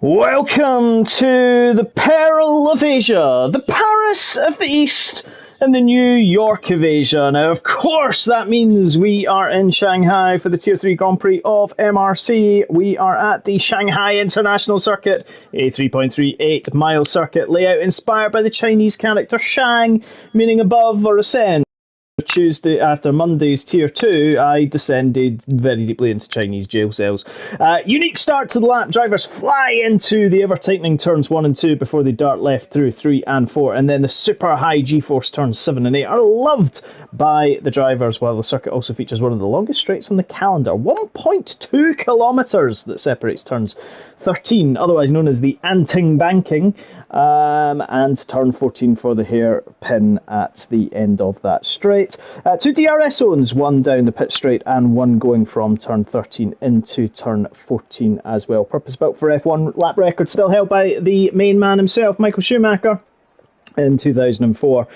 Welcome to the Pearl of Asia, the Paris of the East, and the New York of Asia. Now, of course, that means we are in Shanghai for the Tier 3 Grand Prix of MRC. We are at the Shanghai International Circuit, a 3.38-mile circuit layout inspired by the Chinese character Shang, meaning above or ascend. Tuesday after Monday's Tier 2, I descended very deeply into Chinese jail cells. Unique start to the lap. Drivers fly into the ever-tightening turns 1 and 2 before they dart left through 3 and 4. And then the super high G-force turns 7 and 8 are loved by the drivers, while the circuit also features one of the longest straights on the calendar. 1.2 kilometres that separates turns 13, otherwise known as the Anting Banking, and turn 14 for the hairpin at the end of that straight. 2 DRS zones, one down the pit straight and one going from turn 13 into turn 14 as well. Purpose built for F1, lap record still held by the main man himself, Michael Schumacher, in 2004.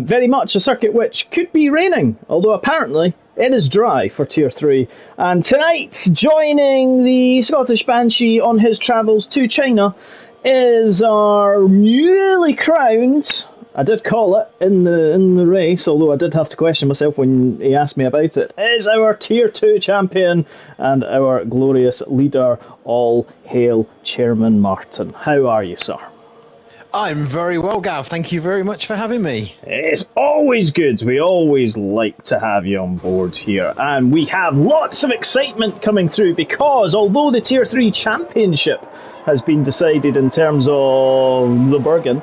Very much a circuit which could be raining, although apparently it is dry for Tier 3. And tonight, joining the Scottish Banshee on his travels to China, is our newly crowned, I did call it in the race, although I did have to question myself when he asked me about it, is our Tier 2 champion and our glorious leader. All hail Chairman Martin. How are you, sir? I'm very well, Gav. Thank you very much for having me. It's always good. We always like to have you on board here. And we have lots of excitement coming through because although the Tier 3 championship has been decided in terms of the Bergen,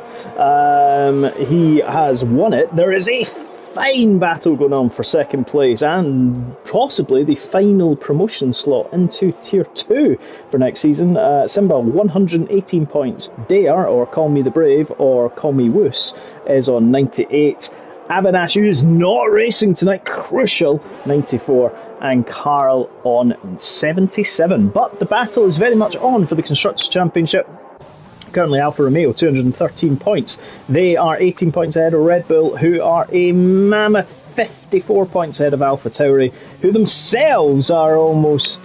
he has won it. There is a fine battle going on for second place and possibly the final promotion slot into Tier 2 for next season. Simba, 118 points. Dare, or Call Me the Brave, or Call Me Woos, is on 98. Avinash, who is not racing tonight, crucial, 94. And Carl on 77. But the battle is very much on for the Constructors' Championship. Currently Alfa Romeo, 213 points. They are 18 points ahead of Red Bull, who are a mammoth 54 points ahead of AlphaTauri, who themselves are almost,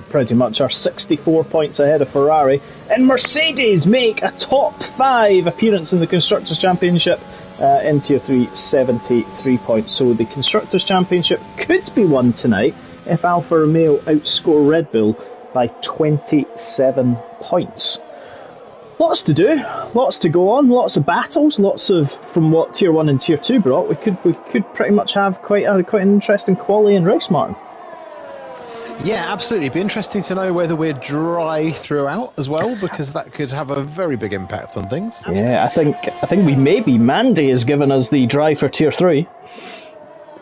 pretty much are 64 points ahead of Ferrari. And Mercedes make a top 5 appearance in the Constructors' Championship in Tier 3, 73 points. So the Constructors' Championship could be won tonight if Alfa Romeo outscore Red Bull by 27 points. Lots to do, lots to go on, lots of battles, lots of, from what Tier 1 and Tier 2 brought, we could pretty much have quite an interesting quali and race, Martin. Yeah, absolutely. It'd be interesting to know whether we're dry throughout as well, because that could have a very big impact on things. Yeah, I think we maybe Mandy has given us the dry for Tier 3,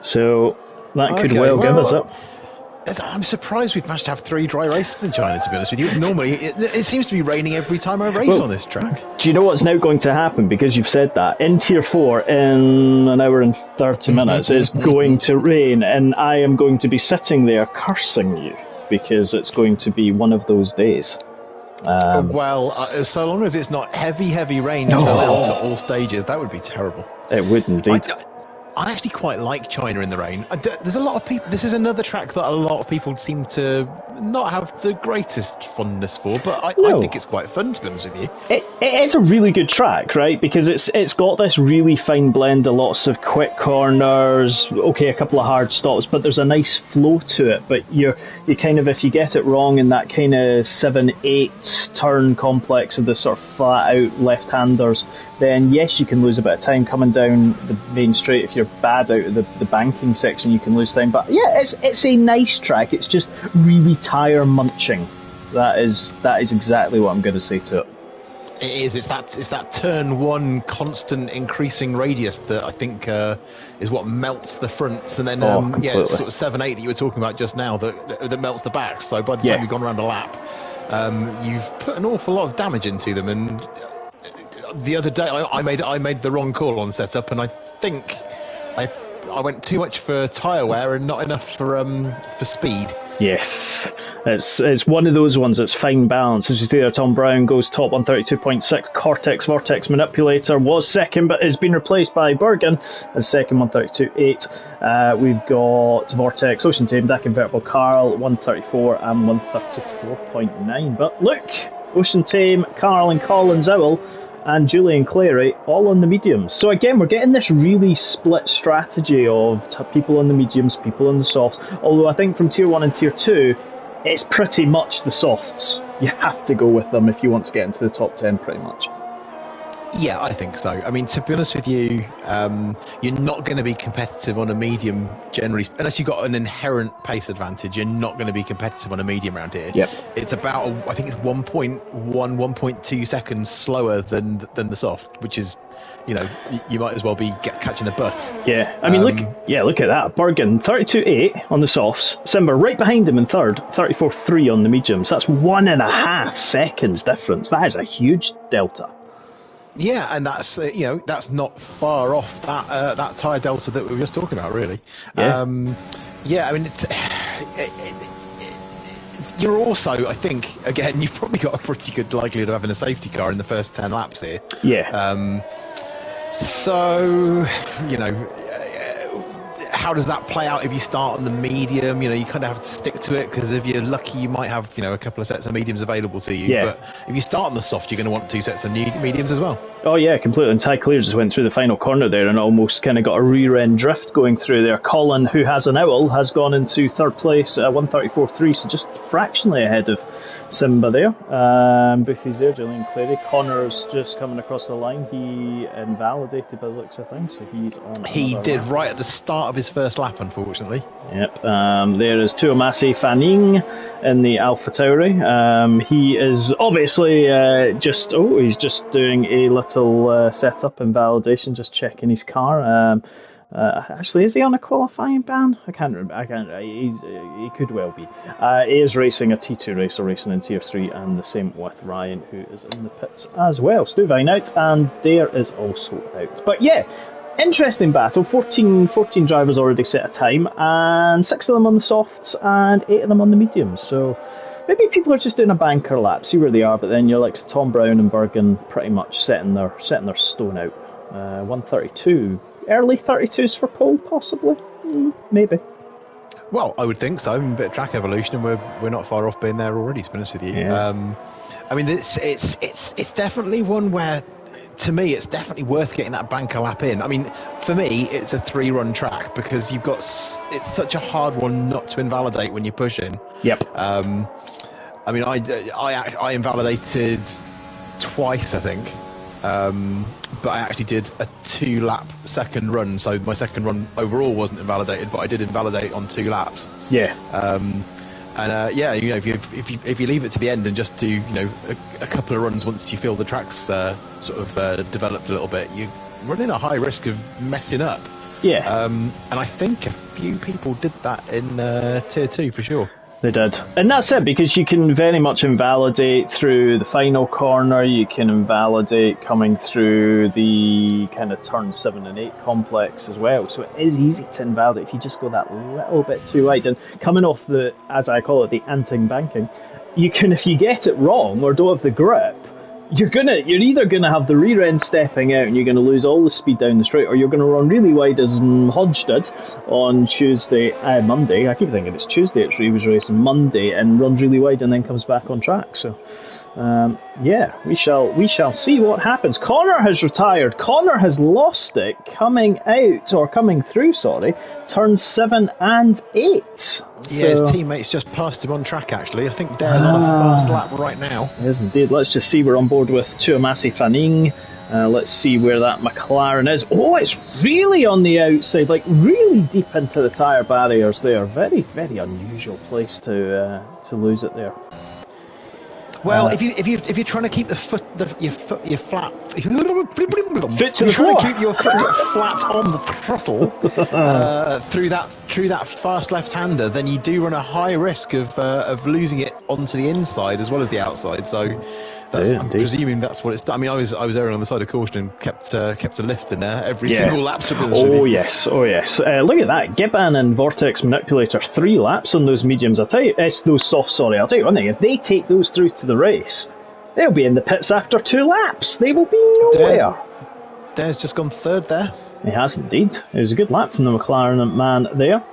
so that could well give us it. I'm surprised we've managed to have 3 dry races in China, to be honest with you. It's normally, it seems to be raining every time I race on this track. Do you know what's now going to happen? Because you've said that. In Tier 4, in an hour and 30 minutes, it's going to rain, and I am going to be sitting there cursing you, because it's going to be one of those days. So long as it's not heavy rain to all stages, that would be terrible. It would indeed. I actually quite like China in the rain. There's a lot of people. This is another track that a lot of people seem to not have the greatest fondness for, but I think it's quite fun, to be honest with you. It is a really good track, right? Because it's got this really fine blend of lots of quick corners, a couple of hard stops, but there's a nice flow to it. But you kind of, if you get it wrong in that kind of 7-8 turn complex of the sort of flat out left-handers, then yes, you can lose a bit of time coming down the main straight. If you're bad out of the banking section, you can lose time. But yeah, it's a nice track. It's just really tyre munching. That is exactly what I'm going to say to it. It is. It's that turn 1 constant increasing radius that I think is what melts the fronts, and then it's sort of 7-8 that you were talking about just now that melts the backs. So by the time you've gone around a lap, you've put an awful lot of damage into them. And the other day I made the wrong call on setup, and I think I went too much for tyre wear and not enough for speed. Yes, it's one of those ones that's fine balance. As you see there, Tom Brown goes top 132.6. Cortex Vortex Manipulator was second, but has been replaced by Bergen as second, 132.8. We've got Vortex, Ocean Tame, DAC Convertible Carl, 134 and 134.9. But look, Ocean Tame, Carl Collins Owl, and Julian Clary all on the mediums. So again, we're getting this really split strategy of people on the mediums, people on the softs. Although I think from Tier 1 and Tier 2, it's pretty much the softs. You have to go with them if you want to get into the top 10, pretty much. Yeah, I think so. I mean, to be honest with you, you're not going to be competitive on a medium generally, unless you've got an inherent pace advantage. You're not going to be competitive on a medium around here. Yep. It's about, I think it's 1.2 seconds slower than the soft, which is, you know, you might as well be catching a bus. Yeah, I mean, look at that. Bergen, 32.8 on the softs. Simba right behind him in third, 34.3 on the mediums. That's 1.5 seconds difference. That is a huge delta. Yeah, and that's that's not far off that tyre delta that we were just talking about, really. Yeah. I mean, you're also, I think, again, you've probably got a pretty good likelihood of having a safety car in the first 10 laps here. Yeah. So, you know, how does that play out if you start on the medium? You know, you kind of have to stick to it, because if you're lucky, you might have, you know, a couple of sets of mediums available to you. Yeah. But if you start on the soft, you're going to want 2 sets of mediums as well. Oh yeah, completely. And Ty Clear just went through the final corner there and almost kind of got a rear end drift going through there. Colin, who has an owl, has gone into third place at 134.3, so just fractionally ahead of Simba there. Boothy's there, Julian Clary. Connor's just coming across the line. He invalidated by the looks of things, so he's on. He did lap. right at the start of his first lap, unfortunately. Yep. There is Tuomasi Fanning in the Alpha Tauri. He is obviously he's just doing a little setup and validation, just checking his car. Actually, is he on a qualifying ban? I can't remember. He could well be. He is racing a T2 racer, racing in Tier 3, and the same with Ryan, who is in the pits as well. Stuvine out, and Dare is also out. But yeah, interesting battle. 14 drivers already set a time, and 6 of them on the softs, and 8 of them on the mediums. So maybe people are just doing a banker lap, see where they are, but then you're like Tom Brown and Bergen pretty much setting their stone out. 132. Early 32s for pole, possibly? Maybe. Well, I would think so. I mean, a bit of track evolution, and we're not far off being there already, to be honest with you. Yeah. I mean, it's definitely one where, to me, it's definitely worth getting that banker lap in. I mean, for me, it's a 3-run track, because it's such a hard one not to invalidate when you're pushing. Yep. I mean, I invalidated twice, I think. But I actually did a 2-lap second run, so my second run overall wasn't invalidated, but I did invalidate on 2 laps. Yeah. Yeah, you know, if you leave it to the end and just do, you know, a couple of runs once you feel the track's sort of developed a little bit, you're running a high risk of messing up. Yeah. And I think a few people did that in Tier 2 for sure. They did. And that's it, because you can very much invalidate through the final corner, you can invalidate coming through the kind of turn 7 and 8 complex as well. So it is easy to invalidate if you just go that little bit too wide. And coming off the, as I call it, the anting banking, you can, if you get it wrong or don't have the grip, you're either gonna have the rear end stepping out and you're gonna lose all the speed down the straight, or you're gonna run really wide as Hodge did on Monday. I keep thinking it's Tuesday. He was racing Monday and runs really wide and then comes back on track. So, yeah, we shall see what happens. Connor has retired. Connor has lost it coming through. Turns 7 and 8. Yeah, his teammates just passed him on track, actually. I think Dare's on a fast lap right now. Yes, indeed. Let's just see. We're on board with Tuomasi Fanning. Let's see where that McLaren is. Oh, it's really on the outside, like really deep into the tyre barriers there. Very, very unusual place to lose it there. Well, if you're trying to keep your foot to the floor, keep your foot flat on the throttle through that fast left-hander, then you do run a high risk of losing it onto the inside as well as the outside. So I'm presuming that's what it's done. I mean, I was erring on the side of caution and kept a lift in there every single lap. Oh yes. Look at that. Gibbon and Vortex Manipulator 3 laps on those mediums. I'll tell you, those softs. Sorry, I'll tell you one thing. If they take those through to the race, they'll be in the pits after 2 laps. They will be nowhere. Dare's just gone third there. He has indeed. It was a good lap from the McLaren man there.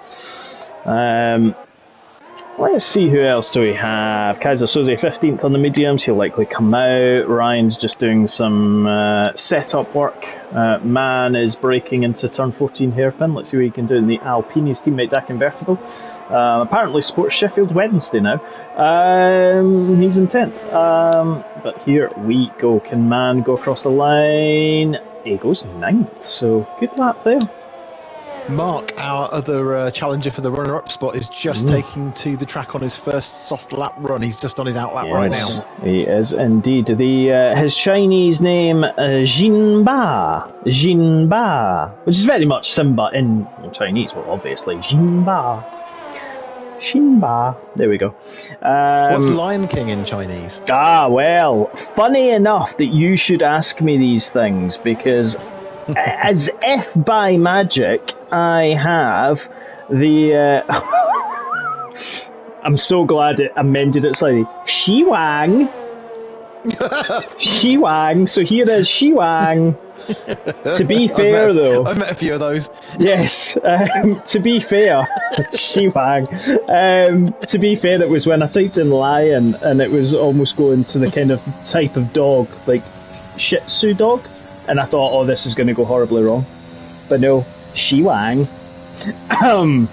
Let's see who else do we have. Kaiser Soze 15th on the mediums. He'll likely come out. Ryan's just doing some setup work. Man is braking into turn 14 hairpin. Let's see what he can do in the Alpine. His teammate Dak Convertible. Apparently supports Sheffield Wednesday now. He's in 10th. But here we go. Can Man go across the line? He goes 9th. So good lap there. Mark, our other challenger for the runner-up spot, is just taking to the track on his first soft lap run. He's just on his out lap right now. He is indeed. His Chinese name, Jinba, which is very much Simba in Chinese. Well, obviously, Jinba. Shinba. There we go. What's Lion King in Chinese? Well, funny enough that you should ask me these things, because as if by magic, I have the... I'm so glad it amended it slightly. Shiwang. Shiwang. So here is Shiwang. To be fair, though... I've met a few of those. Yes. To be fair, Shiwang. To be fair, it was when I typed in lion, and it was almost going to the kind of type of dog, like Shih Tzu dog. And I thought, oh, this is going to go horribly wrong. But no, Shiwang. I'm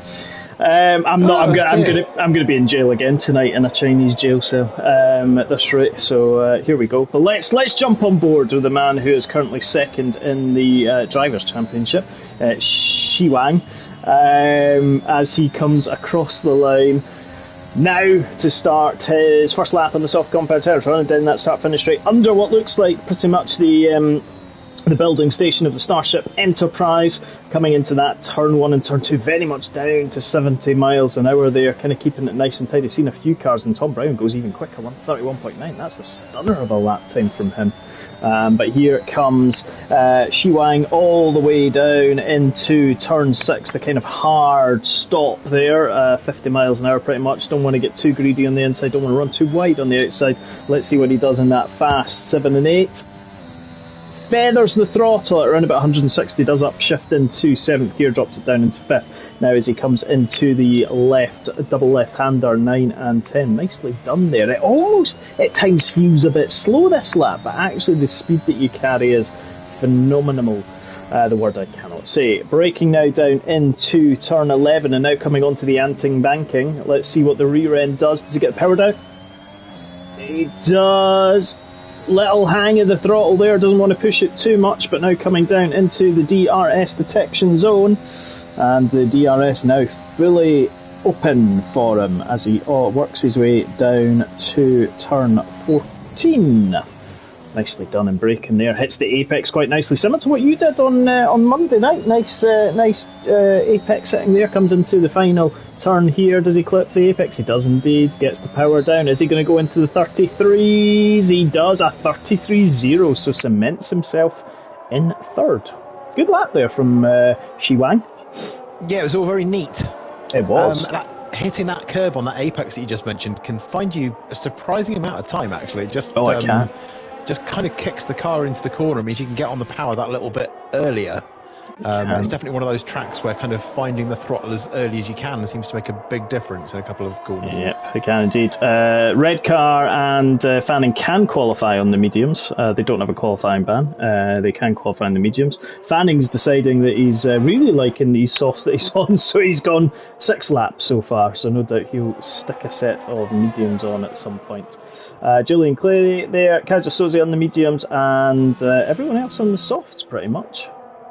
not. I'm going to be in jail again tonight in a Chinese jail cell at this rate. So here we go. But let's jump on board with the man who is currently second in the drivers' championship, Shiwang, as he comes across the line. Now to start his first lap on the soft compound tires, running down that start-finish straight under what looks like pretty much the building station of the Starship Enterprise, coming into that turn 1 and turn 2 very much down to 70 miles an hour there, kind of keeping it nice and tight. I've seen a few cars, and Tom Brown goes even quicker, 131.9. That's a stunner of a lap time from him. But here comes Shiwang all the way down into turn 6, the kind of hard stop there, 50 miles an hour pretty much. Don't want to get too greedy on the inside, don't want to run too wide on the outside. Let's see what he does in that fast 7 and 8. Feathers the throttle at around about 160, does upshift into 7th gear, drops it down into 5th. Now as he comes into the left, double left-hander, 9 and 10. Nicely done there. It almost at times feels a bit slow this lap, but actually the speed that you carry is phenomenal. The word I cannot say. Braking now down into turn 11 and now coming onto the Anting banking. Let's see what the rear end does. Does he get the power down? He does. Little hang of the throttle there, doesn't want to push it too much, but now coming down into the DRS detection zone, and the DRS now fully open for him as he works his way down to turn 14. Nicely done in braking there, hits the apex quite nicely, similar to what you did on Monday night. Nice apex hitting there, comes into the final turn here. Does he clip the apex? He does indeed, gets the power down. Is he going to go into the 33s? He does, a 33.0, so cements himself in third. Good lap there from Shiwang. Yeah, it was all very neat. It was. Hitting that curb on that apex that you just mentioned can find you a surprising amount of time, actually. It can. Just kind of kicks the car into the corner, means you can get on the power that little bit earlier. It's definitely one of those tracks where kind of finding the throttle as early as you can seems to make a big difference in a couple of corners. Yep, it can indeed. Redcar and Fanning can qualify on the mediums. They don't have a qualifying ban. They can qualify on the mediums. Fanning's deciding that he's really liking these softs that he's on, so he's gone 6 laps so far, so no doubt he'll stick a set of mediums on at some point. Julian Clary there, Kaiser Soze on the mediums, and everyone else on the softs pretty much.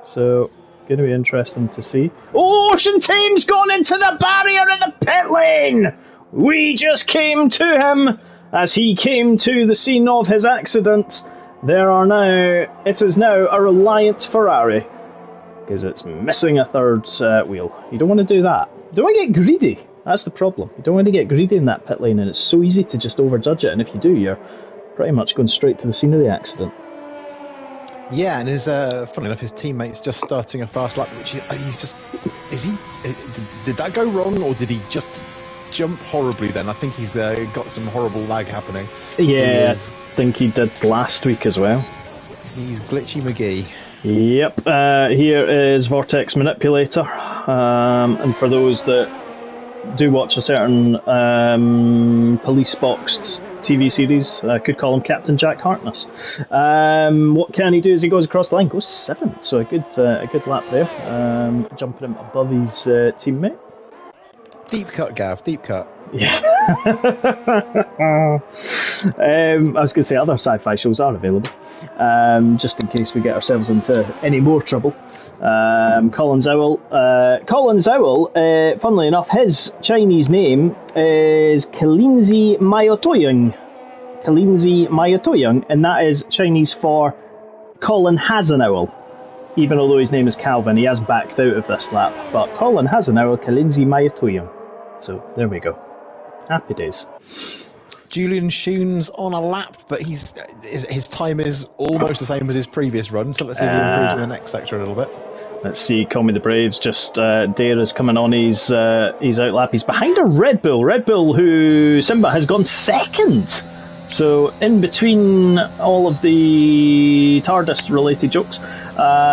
So, going to be interesting to see. Oh, Ocean Tame's gone into the barrier in the pit lane! We just came to him as he came to the scene of his accident. It is now a Reliant Ferrari, because it's missing a third wheel. You don't want to do that. You don't want to get greedy. That's the problem. You don't want to get greedy in that pit lane, and it's so easy to just overjudge it, and if you do, you're pretty much going straight to the scene of the accident. Yeah, and funny enough, his teammate's just starting a fast lap, which did that go wrong, or did he just jump horribly then? I think he's got some horrible lag happening. Yeah, I think he did last week as well. He's Glitchy McGee. Yep, here is Vortex Manipulator, and for those that do watch a certain police boxed TV series. I could call him Captain Jack Harkness. What can he do as he goes across the line? Goes 7th, so a good lap there, jumping him above his teammate. Deep cut, Gav, deep cut. Yeah. I was going to say other sci-fi shows are available, just in case we get ourselves into any more trouble. Colin Zowell, funnily enough, his Chinese name is Kalinzi Mayotoyang, and that is Chinese for Colin has an owl. Even although his name is Calvin, he has backed out of this lap. But Colin has an owl, Kalinzi Mayotoyang. So there we go. Happy days. Julian Schoon's on a lap, but his time is almost the same as his previous run, so let's see if he improves in the next sector a little bit. Let's see, Call Me the Braves, just Dare is coming on his outlap. He's behind a Red Bull who Simba has gone 2nd. So in between all of the TARDIS related jokes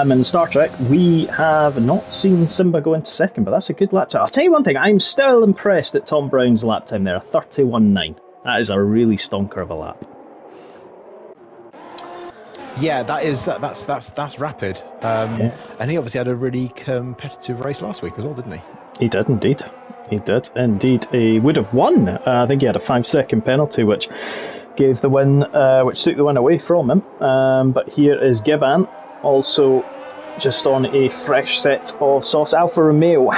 in Star Trek, we have not seen Simba go into 2nd, but that's a good lap time. I'll tell you one thing, I'm still impressed at Tom Brown's lap time there, 31.9. That is a really stonker of a lap. Yeah, that's rapid. And he obviously had a really competitive race last week as well, didn't he? He did indeed. He would have won. I think he had a 5-second penalty, which gave the win, which took the win away from him. But here is Gibbon, also just on a fresh set of sauce. Alfa Romeo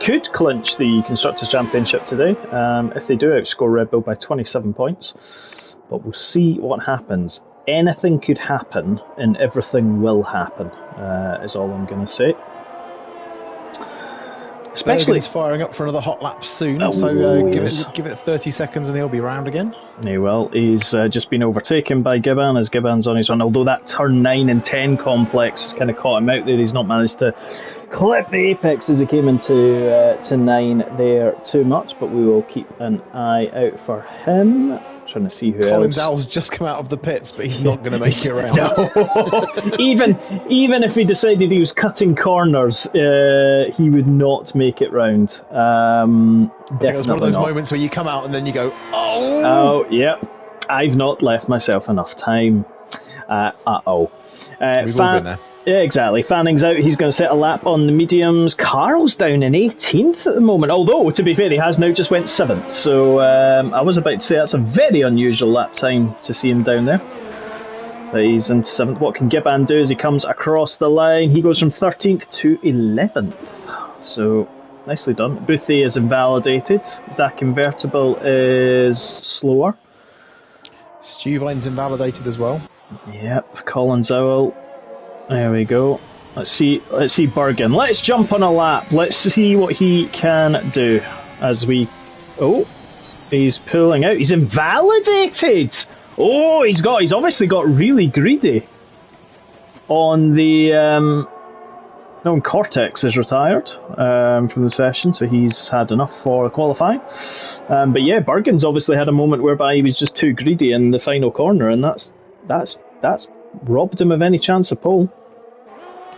could clinch the Constructors' Championship today if they do outscore Red Bull by 27 points. But we'll see what happens. Anything could happen, and everything will happen, is all I'm going to say. Especially Bergen's firing up for another hot lap soon, so give it 30 seconds and he'll be round again. Yeah, well, he's just been overtaken by Gibbon as Gibbon's on his run, although that turn 9 and 10 complex has kind of caught him out there. He's not managed to clip the apex as he came into to 9 there too much, but we will keep an eye out for him. Trying to see who Colin else. Zowell's just come out of the pits, but he's not going to make it around. No. even if he decided he was cutting corners, he would not make it round. I think it was one of those not. moments where you come out and then you go, oh! Oh, yep. I've not left myself enough time. We've all been there. Yeah, exactly. Fanning's out. He's going to set a lap on the mediums. Carl's down in 18th at the moment. Although, to be fair, he has now just went 7th. So I was about to say that's a very unusual lap time to see him down there. But he's into 7th. What can Gibbon do as he comes across the line? He goes from 13th to 11th. So nicely done. Boothie is invalidated. Dak Invertible is slower. Stuvine's invalidated as well. Yep. Colin Zowell. There we go. Let's see Bergen. Let's jump on a lap. Let's see what he can do as we... Oh, he's pulling out. He's invalidated! Oh, he's obviously got really greedy on the... Cortex is retired from the session, so he's had enough for qualifying. But yeah, Bergen's obviously had a moment whereby he was just too greedy in the final corner, and that's robbed him of any chance of pole.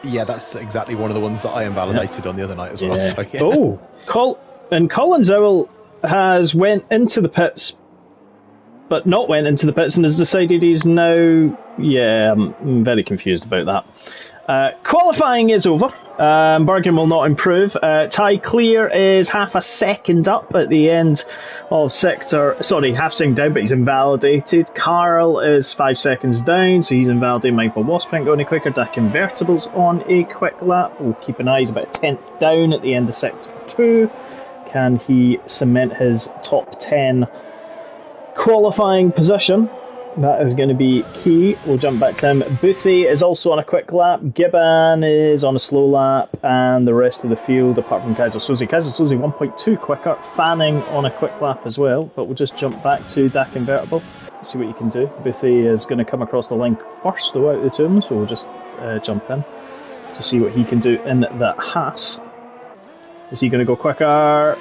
Yeah, that's exactly one of the ones that I invalidated on the other night as well. Yeah. So, yeah. Oh, Colin Zowell has went into the pits, but not went into the pits and has decided he's now... Yeah, I'm very confused about that. Qualifying is over. Bergen will not improve. Ty Clear is half a second up at the end of half second down, but he's invalidated. Carl is 5 seconds down, so he's invalidated. Michael Wasp ain't going any quicker. Dak Invertible's on a quick lap. We'll keep an eye. He's about a 10th down at the end of sector 2. Can he cement his top 10 qualifying position? That is going to be key. We'll jump back to him. Boothie is also on a quick lap. Gibbon is on a slow lap. And the rest of the field, apart from Kaiser Soze. Kaiser Soze 1.2 quicker. Fanning on a quick lap as well. But we'll just jump back to Dak Invertible. See what you can do. Boothie is going to come across the line first, though, out of the two of them. So we'll just jump in to see what he can do in the Haas. Is he going to go quicker?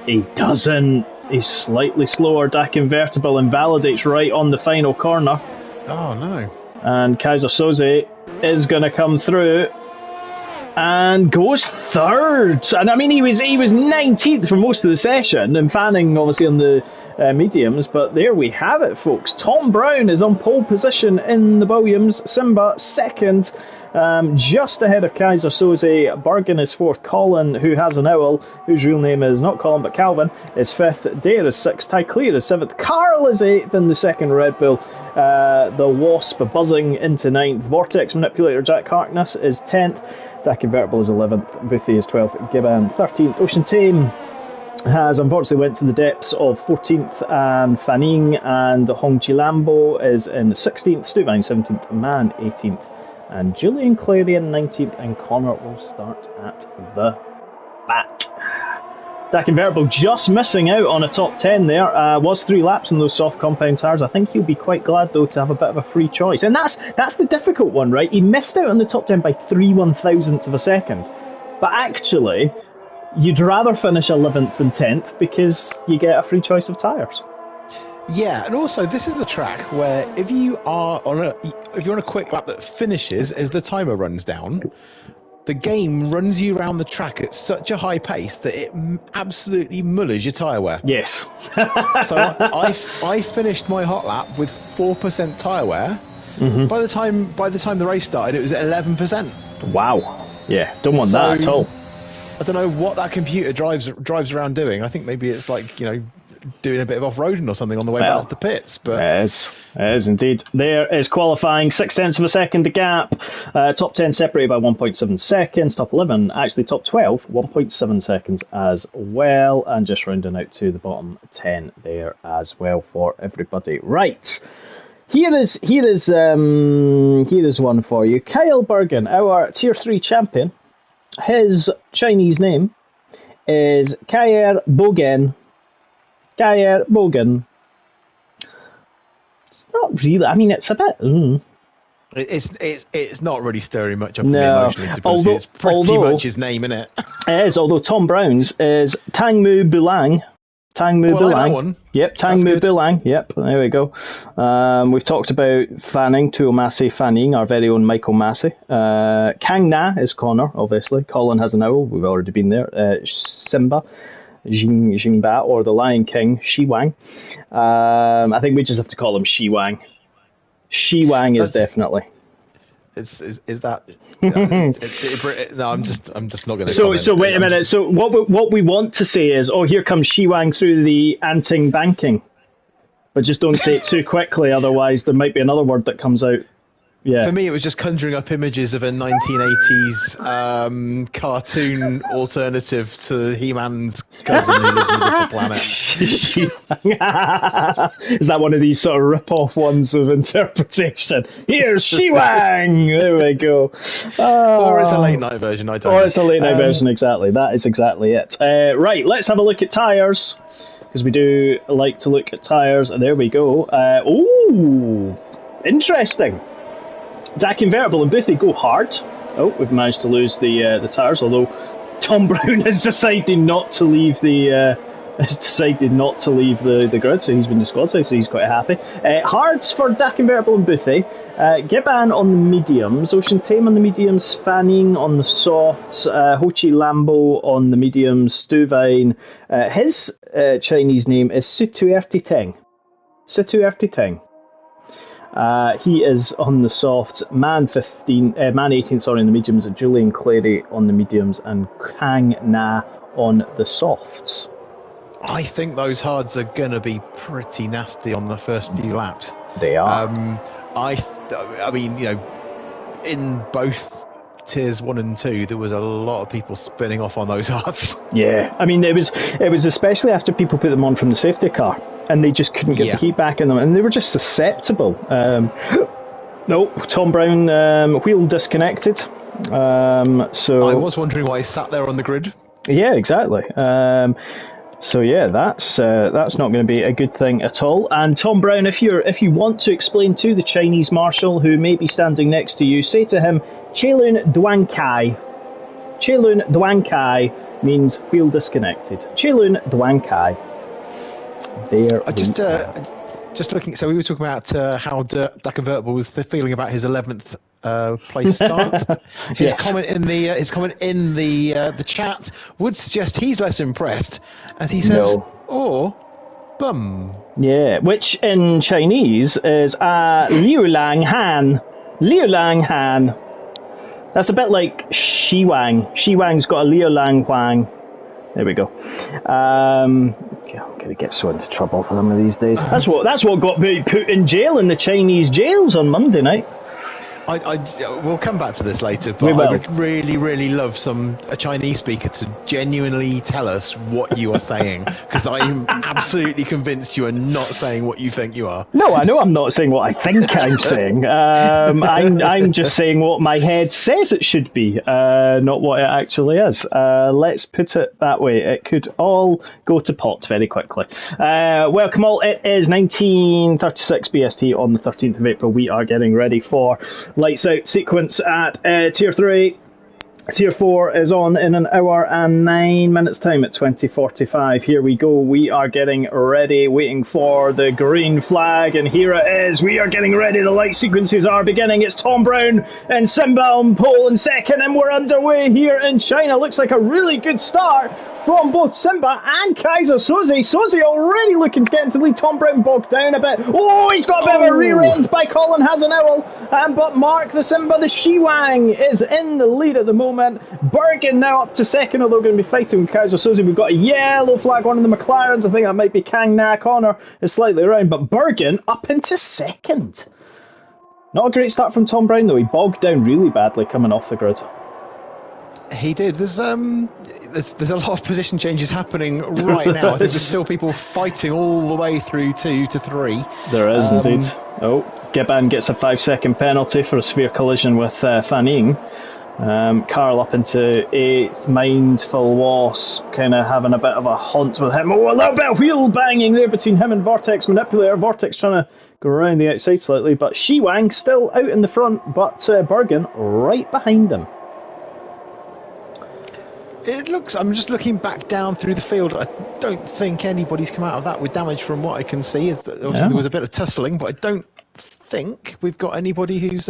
He doesn't. He's slightly slower. Dak Invertible invalidates right on the final corner. Oh no. And Kaiser Soze is going to come through. and goes third. And I mean, he was 19th for most of the session, and Fanning obviously on the mediums. But there we have it, folks. Tom Brown is on pole position in the Williams. Simba second, just ahead of Kaiser Soze. Bergen is fourth. Colin, who has an owl, whose real name is not Colin but Calvin, is fifth. Dare is sixth. Ty Clear is seventh. Carl is eighth in the second Red Bull. The Wasp buzzing into ninth. Vortex Manipulator Jack Harkness is 10th. Dak Convertible is 11th. Boothie is 12th. Gibbon 13th. Ocean Tame has unfortunately went to the depths of 14th, and Fanning and Hong Chi Lambo is in 16th. Stuvine 17th. Man 18th. And Julian Clarion 19th, and Connor will start at the back. Dak Convertible just missing out on a top 10 there. Was 3 laps in those soft compound tyres. I think he'll be quite glad though to have a bit of a free choice. And that's the difficult one, right? He missed out on the top 10 by 3/1000ths of a second. But actually, you'd rather finish 11th than 10th because you get a free choice of tyres. Yeah, and also this is a track where if you're on a quick lap that finishes as the timer runs down, the game runs you around the track at such a high pace that it absolutely mullers your tyre wear. Yes. So I finished my hot lap with 4% tyre wear. Mm-hmm. By the time the race started, it was at 11%. Wow. Yeah, don't want that at all. I don't know what that computer drives around doing. I think maybe it's like, doing a bit of off-roading or something on the way back to the pits. But it is indeed. There is qualifying, 0.6 of a second to gap. Top 10 separated by 1.7 seconds. Top 11, actually top 12, 1.7 seconds as well. And just rounding out to the bottom 10 there as well for everybody. Right. Here is one for you. Kyle Bergen, our Tier 3 champion. His Chinese name is Kyer Bogen. It's not really. I mean, it's a bit. It's not really stirring much up for me emotionally. It's pretty much his name, isn't it? It is. Although Tom Brown's is Tangmu Bulang. Tangmu Bulang. Like that one. Yep, Tangmu Bulang. Yep, there we go. We've talked about Fanning, Tuomasi Fanning, our very own Michael Massey. Kang Na is Connor, obviously. Colin has an owl. We've already been there. Simba. Jingba, or the Lion King, Shi Wang. I think we just have to call him Shi Wang. Shi Wang is definitely. Is that? No, I'm just not going to. So wait a minute. So what we want to say is, here comes Shi Wang through the Anting banking, but just don't say it too quickly, otherwise there might be another word that comes out. Yeah. For me, it was just conjuring up images of a 1980s cartoon alternative to He-Man's cousin who lives on a different planet. Is that one of these sort of rip-off ones of interpretation? Here's Shi-Wang! There we go. Or it's a late-night version, I don't know. Or it's a late-night version, exactly. That is exactly it. Right, let's have a look at tyres, because we do like to look at tyres. And there we go. Interesting. Dak Convertible and Boothie go hard. We've managed to lose the tyres, although Tom Brown has decided not to leave the grid, so he's been disqualified, so he's quite happy. Hards for Dak Convertible and Boothie. Gibbon on the mediums, Ocean Tame on the mediums, Fanning on the softs, Ho-Chi Lambo on the mediums, Stuvine. His Chinese name is Sutuertiteng. He is on the softs, Man 18 on the mediums, Julian Clary on the mediums, and Kang Na on the softs. I think those hards are going to be pretty nasty on the first few laps. They are. I mean, in both tiers 1 and 2, there was a lot of people spinning off on those hards. Yeah, I mean, it was especially after people put them on from the safety car, and they just couldn't get the heat back in them, and they were just susceptible. Tom Brown wheel disconnected. So I was wondering why he sat there on the grid. Yeah, exactly. So yeah, that's not going to be a good thing at all. And Tom Brown, if you want to explain to the Chinese marshal who may be standing next to you, say to him, Chelun Duankai. Chelun Duankai means wheel disconnected. Chelun Duankai. There. Just looking. So we were talking about how Dak Convertible was feeling about his 11th place start. His Yes. comment in the chat would suggest he's less impressed, as he says, No. "Or bum." Yeah, which in Chinese is Liu Lang Han. Liu Lang Han. That's a bit like Shi Wang. Shi Wang's got a Liu Lang Huang. There we go. I'm gonna get so into trouble for them of these days. That's what got me put in jail in the Chinese jails on Monday night. We'll come back to this later, but I would really, really love a Chinese speaker to genuinely tell us what you are saying, because I'm absolutely convinced you are not saying what you think you are. No, I know I'm not saying what I think I'm saying. I'm just saying what my head says it should be, not what it actually is. Let's put it that way. It could all go to pot very quickly. Welcome all. It is 1936 BST on the 13th of April. We are getting ready for Lights Out sequence at Tier 3. Tier 4 is on in an hour and 9 minutes time at 20:45. Here we go. We are getting ready, waiting for the green flag, and here it is. We are getting ready. The light sequences are beginning. It's Tom Brown and Simba on pole in second, and we're underway here in China. Looks like a really good start from both Simba and Kaiser Soze. Soze already looking to get into the lead. Tom Brown bogged down a bit. Oh, he's got a bit of a rear end by Colin Hasenowel. But Mark the Simba, the Shi Wang, is in the lead at the moment. Bergen now up to second, although going to be fighting with Kaiser Soze. We've got a yellow flag on in the McLarens. I think that might be Kang Na. Connor is slightly around, but Bergen up into second. Not a great start from Tom Brown, though. He bogged down really badly coming off the grid. He did. There's a lot of position changes happening right now. I think there's still people fighting all the way through 2 to 3. There is indeed. Oh, Giban gets a 5-second penalty for a severe collision with Fan Ying. Carl up into 8th, Mindful Was kind of having a bit of a hunt with him. Oh, a little bit of wheel banging there between him and Vortex Manipulator. Vortex trying to go around the outside slightly, but Shi Wang still out in the front, but Bergen right behind him. It looks, I'm just looking back down through the field. I don't think anybody's come out of that with damage from what I can see. Obviously, there was a bit of tussling, but I don't think we've got anybody who's...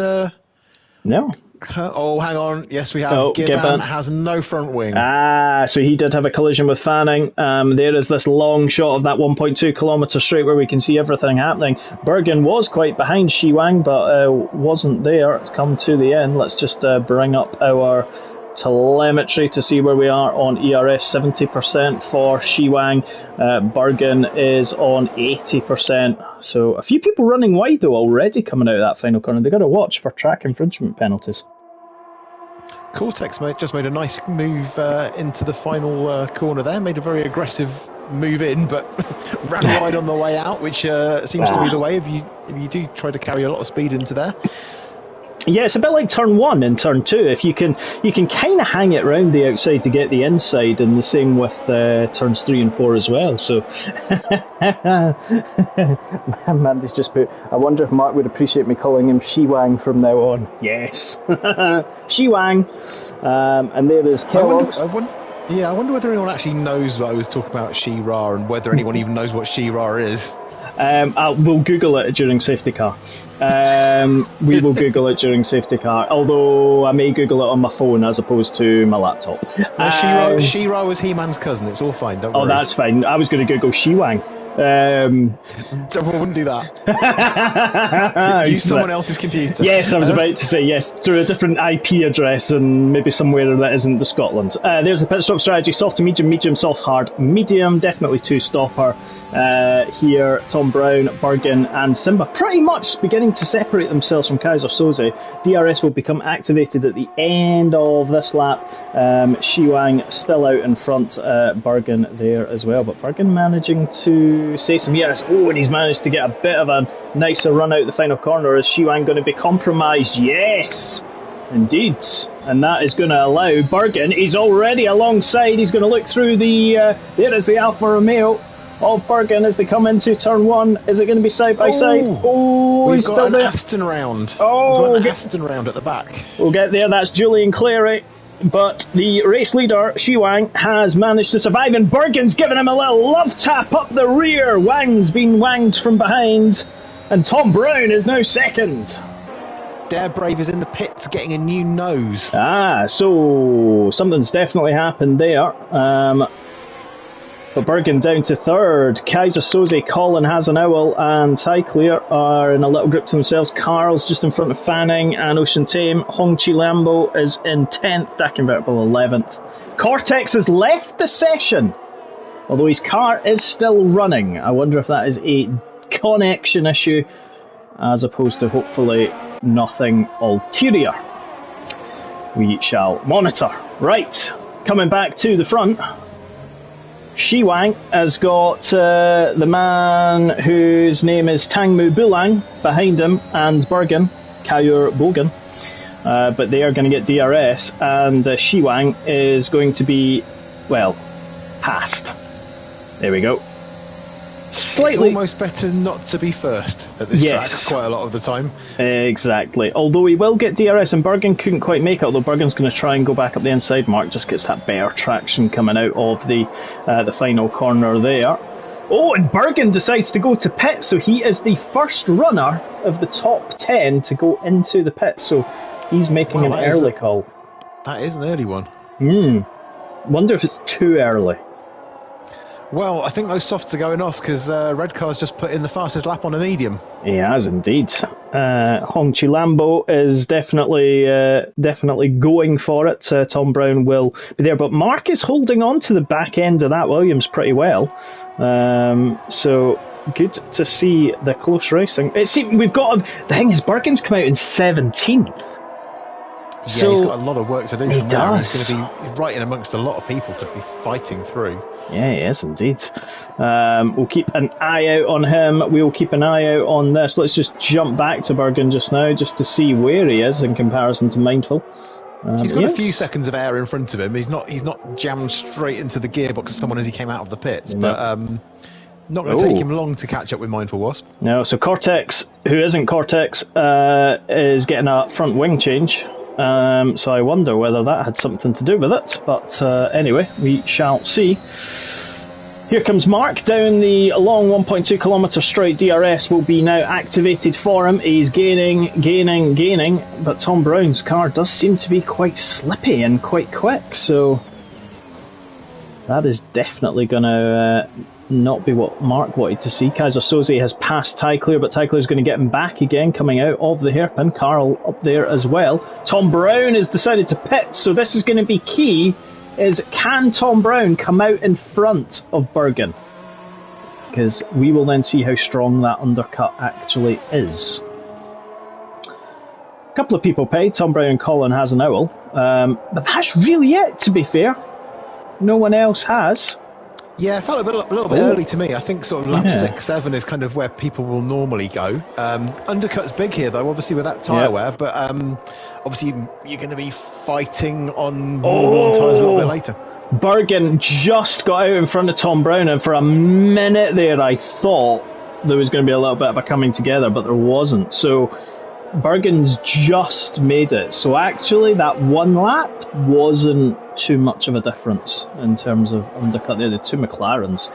No. Oh, hang on. Yes, we have. Giban has no front wing. So he did have a collision with Fanning. There is this long shot of that 1.2 kilometre straight where we can see everything happening. Bergen was quite behind Shi Wang, but wasn't there. It's come to the end. Let's just bring up our telemetry to see where we are on ERS. 70% for Shi Wang. Bergen is on 80%. So a few people running wide though already coming out of that final corner. They've got to watch for track infringement penalties. Cortex just made a nice move into the final corner there. Made a very aggressive move in, but ran wide on the way out, which seems to be the way if you do try to carry a lot of speed into there. Yeah, it's a bit like turn 1 and turn 2. If you can kind of hang it round the outside to get the inside, and the same with turns 3 and 4 as well. So, Mandy's just put, I wonder if Mark would appreciate me calling him Shi Wang from now on. Yes, Shi Wang. And there is Kellogg's. I wonder whether anyone actually knows what I was talking about She-Ra, and whether anyone even knows what She-Ra is. We'll Google it during safety car. We will Google it during safety car, although I may Google it on my phone as opposed to my laptop. No, She-Ra was He-Man's cousin. It's all fine, don't worry. Oh, that's fine. I was going to Google Shi Wang. I wouldn't do that. Use someone else's computer. Yes, I was about to say yes, through a different IP address and maybe somewhere that isn't the Scotland. There's the pit stop strategy: soft to medium, medium, soft, hard, medium. Definitely 2-stopper. Here, Tom Brown, Bergen and Simba pretty much beginning to separate themselves from Kaiser Soze. DRS will become activated at the end of this lap. Shi Wang still out in front, Bergen there as well, but Bergen managing to save some ERS. Oh, and he's managed to get a bit of a nicer run out the final corner. Is Shi Wang going to be compromised? Yes, indeed. And that is going to allow Bergen, he's already alongside, he's going to look through the, there is the Alfa Romeo of Bergen as they come into turn 1. Is it going to be side by side? Oh, he's still there. Aston round. Oh, we've got an Aston round at the back. We'll get there. That's Julian Clary. But the race leader, Shi Wang, has managed to survive, and Bergen's given him a little love tap up the rear. Wang's been wanged from behind, and Tom Brown is now second. Dare Brave is in the pits getting a new nose. So something's definitely happened there. But Bergen down to third. Kaiser Soze, Colin Hasenauer and Tyclear are in a little group to themselves. Carl's just in front of Fanning and Ocean Tame. Hong Chi Lambo is in 10th. Dak Convertible 11th. Cortex has left the session, although his car is still running. I wonder if that is a connection issue as opposed to hopefully nothing ulterior. We shall monitor. Right, coming back to the front. Shiwang has got the man whose name is Tangmu Bulang behind him, and Bergen, Kayur Bogan. But they are going to get DRS, and Shiwang is going to be, well, passed. There we go. Slightly. It's almost better not to be first at this track quite a lot of the time. Exactly. Although he will get DRS, and Bergen couldn't quite make it, although Bergen's going to try and go back up the inside. Mark just gets that better traction coming out of the final corner there. Oh, and Bergen decides to go to pit, so he is the first runner of the top 10 to go into the pit, so he's making an early call. That is an early one. Wonder if it's too early. Well, I think those softs are going off because Red Car's just put in the fastest lap on a medium. He has indeed. Hong Chi Lambo is definitely going for it. Tom Brown will be there, but Mark is holding on to the back end of that Williams pretty well. So good to see the close racing. We've got the thing is Bergen's come out in 17th. Yeah, so he's got a lot of work to do. He does. He's going to be right in amongst a lot of people to be fighting through. Yeah, he is indeed. We'll keep an eye out on him. We'll keep an eye out on this. Let's just jump back to Bergen just now, just to see where he is in comparison to Mindful. He's got a few seconds of air in front of him. He's not jammed straight into the gearbox as someone as he came out of the pits, but not going to take him long to catch up with Mindful Wasp. No, so Cortex, who isn't Cortex, is getting a front wing change. So I wonder whether that had something to do with it. But anyway, we shall see. Here comes Mark down the long 1.2 kilometre straight. DRS will be now activated for him. He's gaining. But Tom Brown's car does seem to be quite slippy and quite quick. So that is definitely going to not be what Mark wanted to see. Kaiser Soze has passed Tyclear, but Tyclear is going to get him back again coming out of the hairpin. Carl up there as well. Tom Brown has decided to pit, so this is going to be key, is can Tom Brown come out in front of Bergen? Because we will then see how strong that undercut actually is. A couple of people paid, Tom Brown and Colin Hasenauer, but that's really it, to be fair. No one else has. Yeah, it felt a little bit early to me. I think sort of lap 6, 7 is kind of where people will normally go. Undercut's big here, though, obviously with that tyre wear, but obviously you're going to be fighting on more worn tyres a little bit later. Bergen just got out in front of Tom Brown, and for a minute there I thought there was going to be a little bit of a coming together, but there wasn't. So Bergen's just made it. So actually that one lap wasn't too much of a difference in terms of undercut there. The two McLarens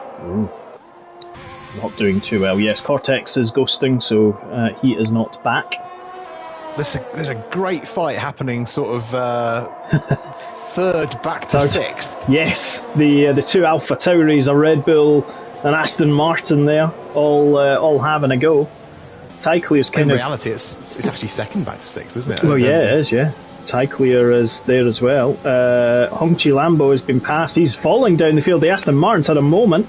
not doing too well. Yes, Cortex is ghosting, so he is not back. There's a great fight happening sort of third back to sixth. Yes, the two Alpha Tauris, a Red Bull and Aston Martin there, all having a go. Tyclear's kind in reality, it's actually second back to sixth, isn't it? Well, yeah, it is, yeah. Tyclear is there as well. Hong Chi Lambo has been passed. He's falling down the field. The Aston Martin's had a moment,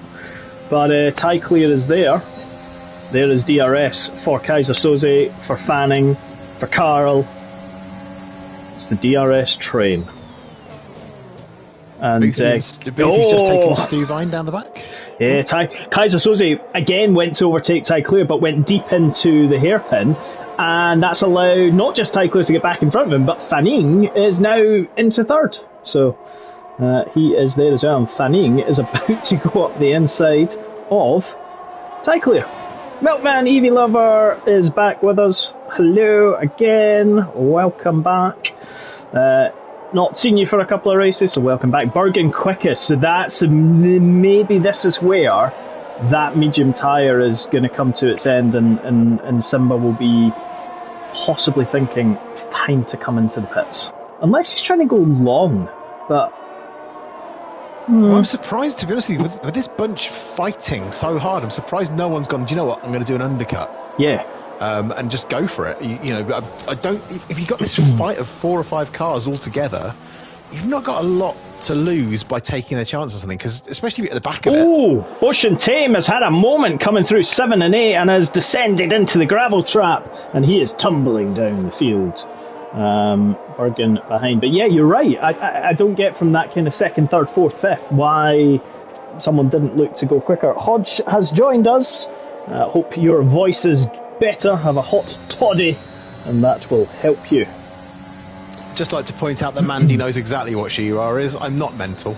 but Tyclear is there. There is DRS for Kaiser Soze, for Fanning, for Carl. It's the DRS train. And Boothy's just taken Stu Vine down the back. Yeah, Kaiser Soze again went to overtake Tyclear, but went deep into the hairpin, and that's allowed not just Tyclear to get back in front of him, but Fanning is now into third. So he is there as well, and Fanning is about to go up the inside of Tyclear. Milkman Evie Lover is back with us. Hello again, welcome back. Not seen you for a couple of races, so welcome back. Bergen quickest, so that's maybe this is where that medium tyre is going to come to its end, and Simba will be possibly thinking it's time to come into the pits. Unless he's trying to go long, but... Well, I'm surprised, to be honest with you, with this bunch fighting so hard, I'm surprised no one's gone, do you know what, I'm going to do an undercut. Yeah. And just go for it. You know, I don't... If you've got this fight of 4 or 5 cars all together, you've not got a lot to lose by taking a chance or something, because especially at the back of it. Oh, Ocean Tame has had a moment coming through 7 and 8 and has descended into the gravel trap, and he is tumbling down the field. Bergen behind. But yeah, you're right. I don't get from that kind of 2nd, 3rd, 4th, 5th why someone didn't look to go quicker. Hodge has joined us. Hope your voice is better. Have a hot toddy, and that will help you. Just like to point out that Mandy knows exactly what Shiura is. I'm not mental.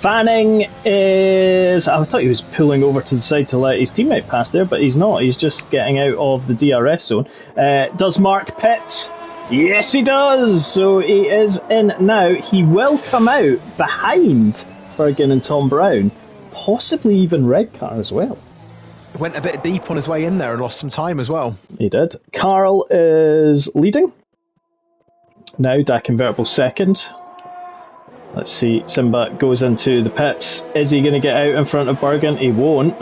Fanning is... I thought he was pulling over to the side to let his teammate pass there, but he's not. He's just getting out of the DRS zone. Does Mark pit? Yes, he does! So he is in now. He will come out behind Bergen and Tom Brown. Possibly even Red Car as well. Went a bit deep on his way in there and lost some time as well. He did. Carl is leading. Now Dak Convertible second. Let's see, Simba goes into the pits. Is he going to get out in front of Bergen? He won't.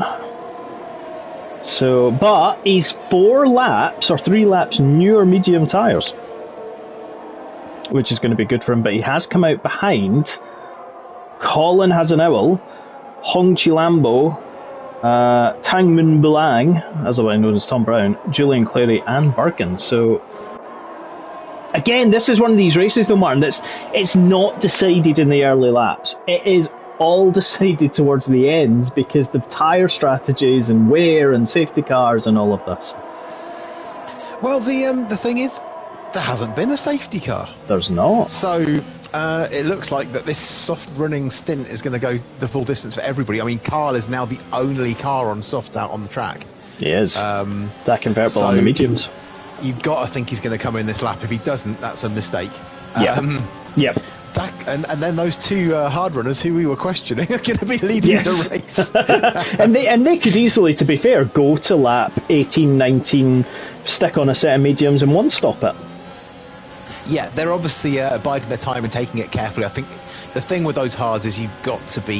So, but he's 4 laps or 3 laps newer medium tyres, which is going to be good for him. But he has come out behind. Colin has an owl. Hong Chilambo, Tangmun Bulang, as otherwise known as Tom Brown, Julian Clary, and Bergen. So. Again, this is one of these races, though, Martin, it's not decided in the early laps. It is all decided towards the end because the tyre strategies and wear and safety cars and all of this. Well, the thing is, there hasn't been a safety car. There's not. So it looks like that this soft running stint is going to go the full distance for everybody. I mean, Carl is now the only car on softs out on the track. He is. That convertible on the mediums. You've got to think he's going to come in this lap. If he doesn't, that's a mistake. Yep. And then those 2 hard runners who we were questioning are going to be leading the race. and they could easily, to be fair, go to lap 18, 19, stick on a set of mediums and one stop it. Yeah, they're obviously biding their time and taking it carefully. I think the thing with those hards is you've got to be,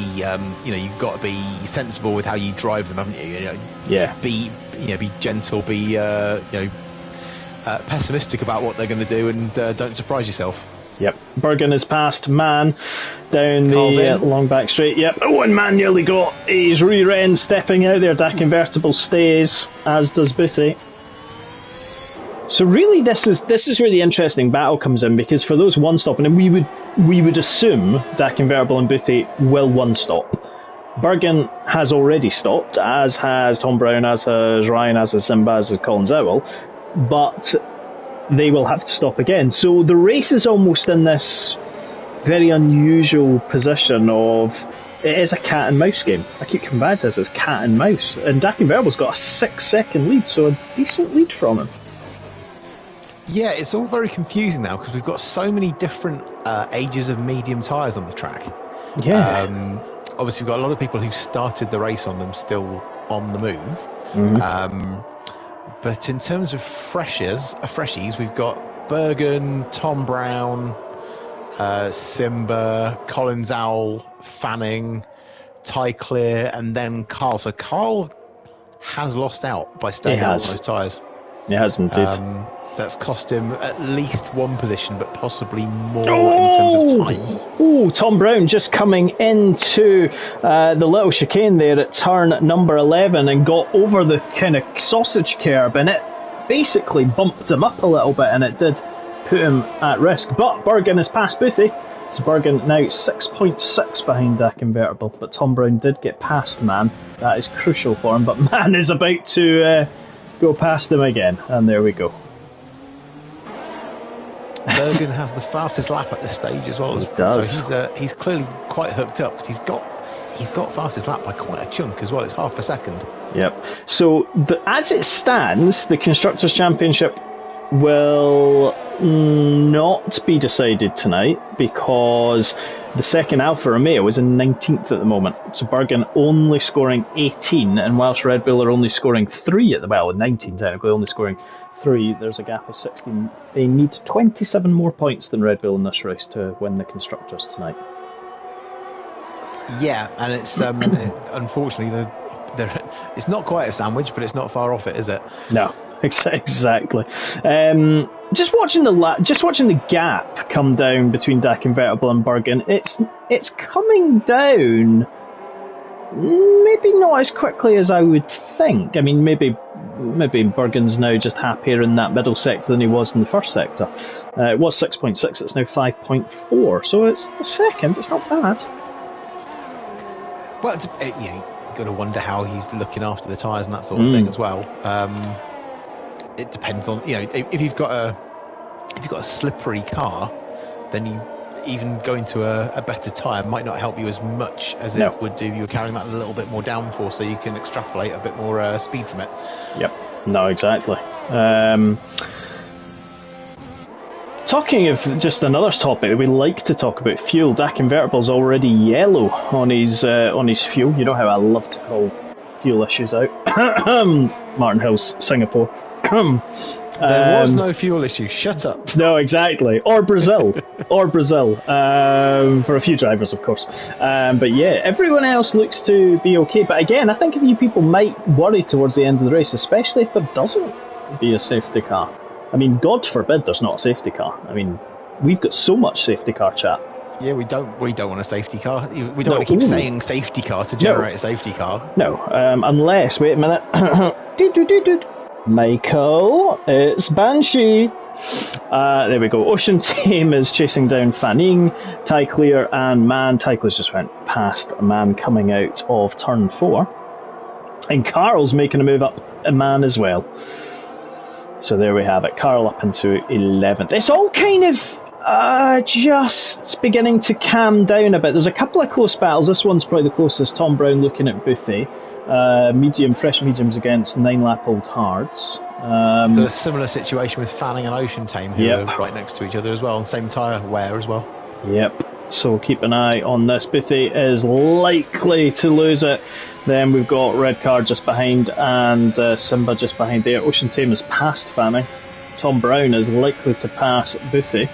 you've got to be sensible with how you drive them, haven't you? Yeah. Be gentle. Be pessimistic about what they're going to do, and don't surprise yourself. Yep. Bergen has passed Man down the long back straight. Yep. Oh, and Man nearly got his rear end stepping out there. Dak Convertible stays, as does Boothie. So really, this is where the interesting battle comes in, because for those one stop, and we would assume Dak Convertible and Boothie will one stop. Bergen has already stopped, as has Tom Brown, as has Ryan, as has Simba, as has Colin Zowell. But they will have to stop again. So the race is almost in this very unusual position of it is a cat and mouse game. I keep coming back to this, it's cat and mouse. And Dak Convertible's got a 6-second lead, so a decent lead from him. Yeah, it's all very confusing now because we've got so many different ages of medium tyres on the track. Yeah. Obviously, we've got a lot of people who started the race on them still on the move. Mm-hmm. But in terms of freshies, we've got Bergen, Tom Brown, Simba, Collins Owl, Fanning, Ty Clear, and then Carl. So Carl has lost out by staying out on those tyres. He has indeed. That's cost him at least 1 position, but possibly more in terms of time. Oh, Tom Brown just coming into the little chicane there at turn number 11 and got over the kind of sausage curb, and it basically bumped him up a little bit, and it did put him at risk. But Bergen has passed Boothie, so Bergen now 6.6 behind Dak Convertible, but Tom Brown did get past Man. That is crucial for him, but Man is about to go past him again, and there we go. Bergen has the fastest lap at this stage as well. He does. So he's clearly quite hooked up because he's got fastest lap by quite a chunk as well. It's half a second. Yep. So as it stands, the Constructors' Championship will not be decided tonight because the second Alfa Romeo is in 19th at the moment. So Bergen only scoring 18, and whilst Red Bull are only scoring 3 at the 19 technically, only scoring 3, there's a gap of 16. They need 27 more points than Red Bull in this race to win the Constructors tonight. Yeah, and it's unfortunately it's not quite a sandwich, but it's not far off it, is it? No, exactly. Just watching the gap come down between Dak Convertible and Bergen, it's coming down. Maybe not as quickly as I would think. I mean, maybe Bergen's now just happier in that middle sector than he was in the first sector. It was 6.6, it's now 5.4, so it's a second, it's not bad. Well, you've got to wonder how he's looking after the tyres and that sort of thing as well. It depends on, if you've got a slippery car, then you even going to a better tyre might not help you as much as it would do if you were carrying that a little bit more downforce, so you can extrapolate a bit more speed from it. Yep. No, exactly. Talking of just another topic, we like to talk about fuel. Dak Convertible's already yellow on his fuel. You know how I love to call fuel issues out. Martin Hill's Singapore. There was no fuel issue. Shut up. No, exactly. Or Brazil. For a few drivers, of course. But yeah, everyone else looks to be okay. But again, I think a few people might worry towards the end of the race, especially if there doesn't be a safety car. I mean, God forbid there's not a safety car. I mean, we've got so much safety car chat. Yeah, we don't want a safety car. We don't want to keep saying safety car to generate a safety car. No, unless, wait a minute. Michael, it's Banshee. There we go. Ocean Team is chasing down Fanning, Ty Clear and Man. Ty Clear's just went past a Man coming out of turn 4. And Carl's making a move up a Man as well. So there we have it. Carl up into 11th. It's all kind of just beginning to calm down a bit. There's a couple of close battles. This one's probably the closest. Tom Brown looking at Boothie. Fresh mediums against 9-lap-old hards. Got a similar situation with Fanning and Ocean Team, who are right next to each other as well, and same tyre wear as well. Yep. So keep an eye on this. Boothie is likely to lose it. Then we've got Red Car just behind and Simba just behind there. Ocean Team is past Fanning. Tom Brown is likely to pass Boothie.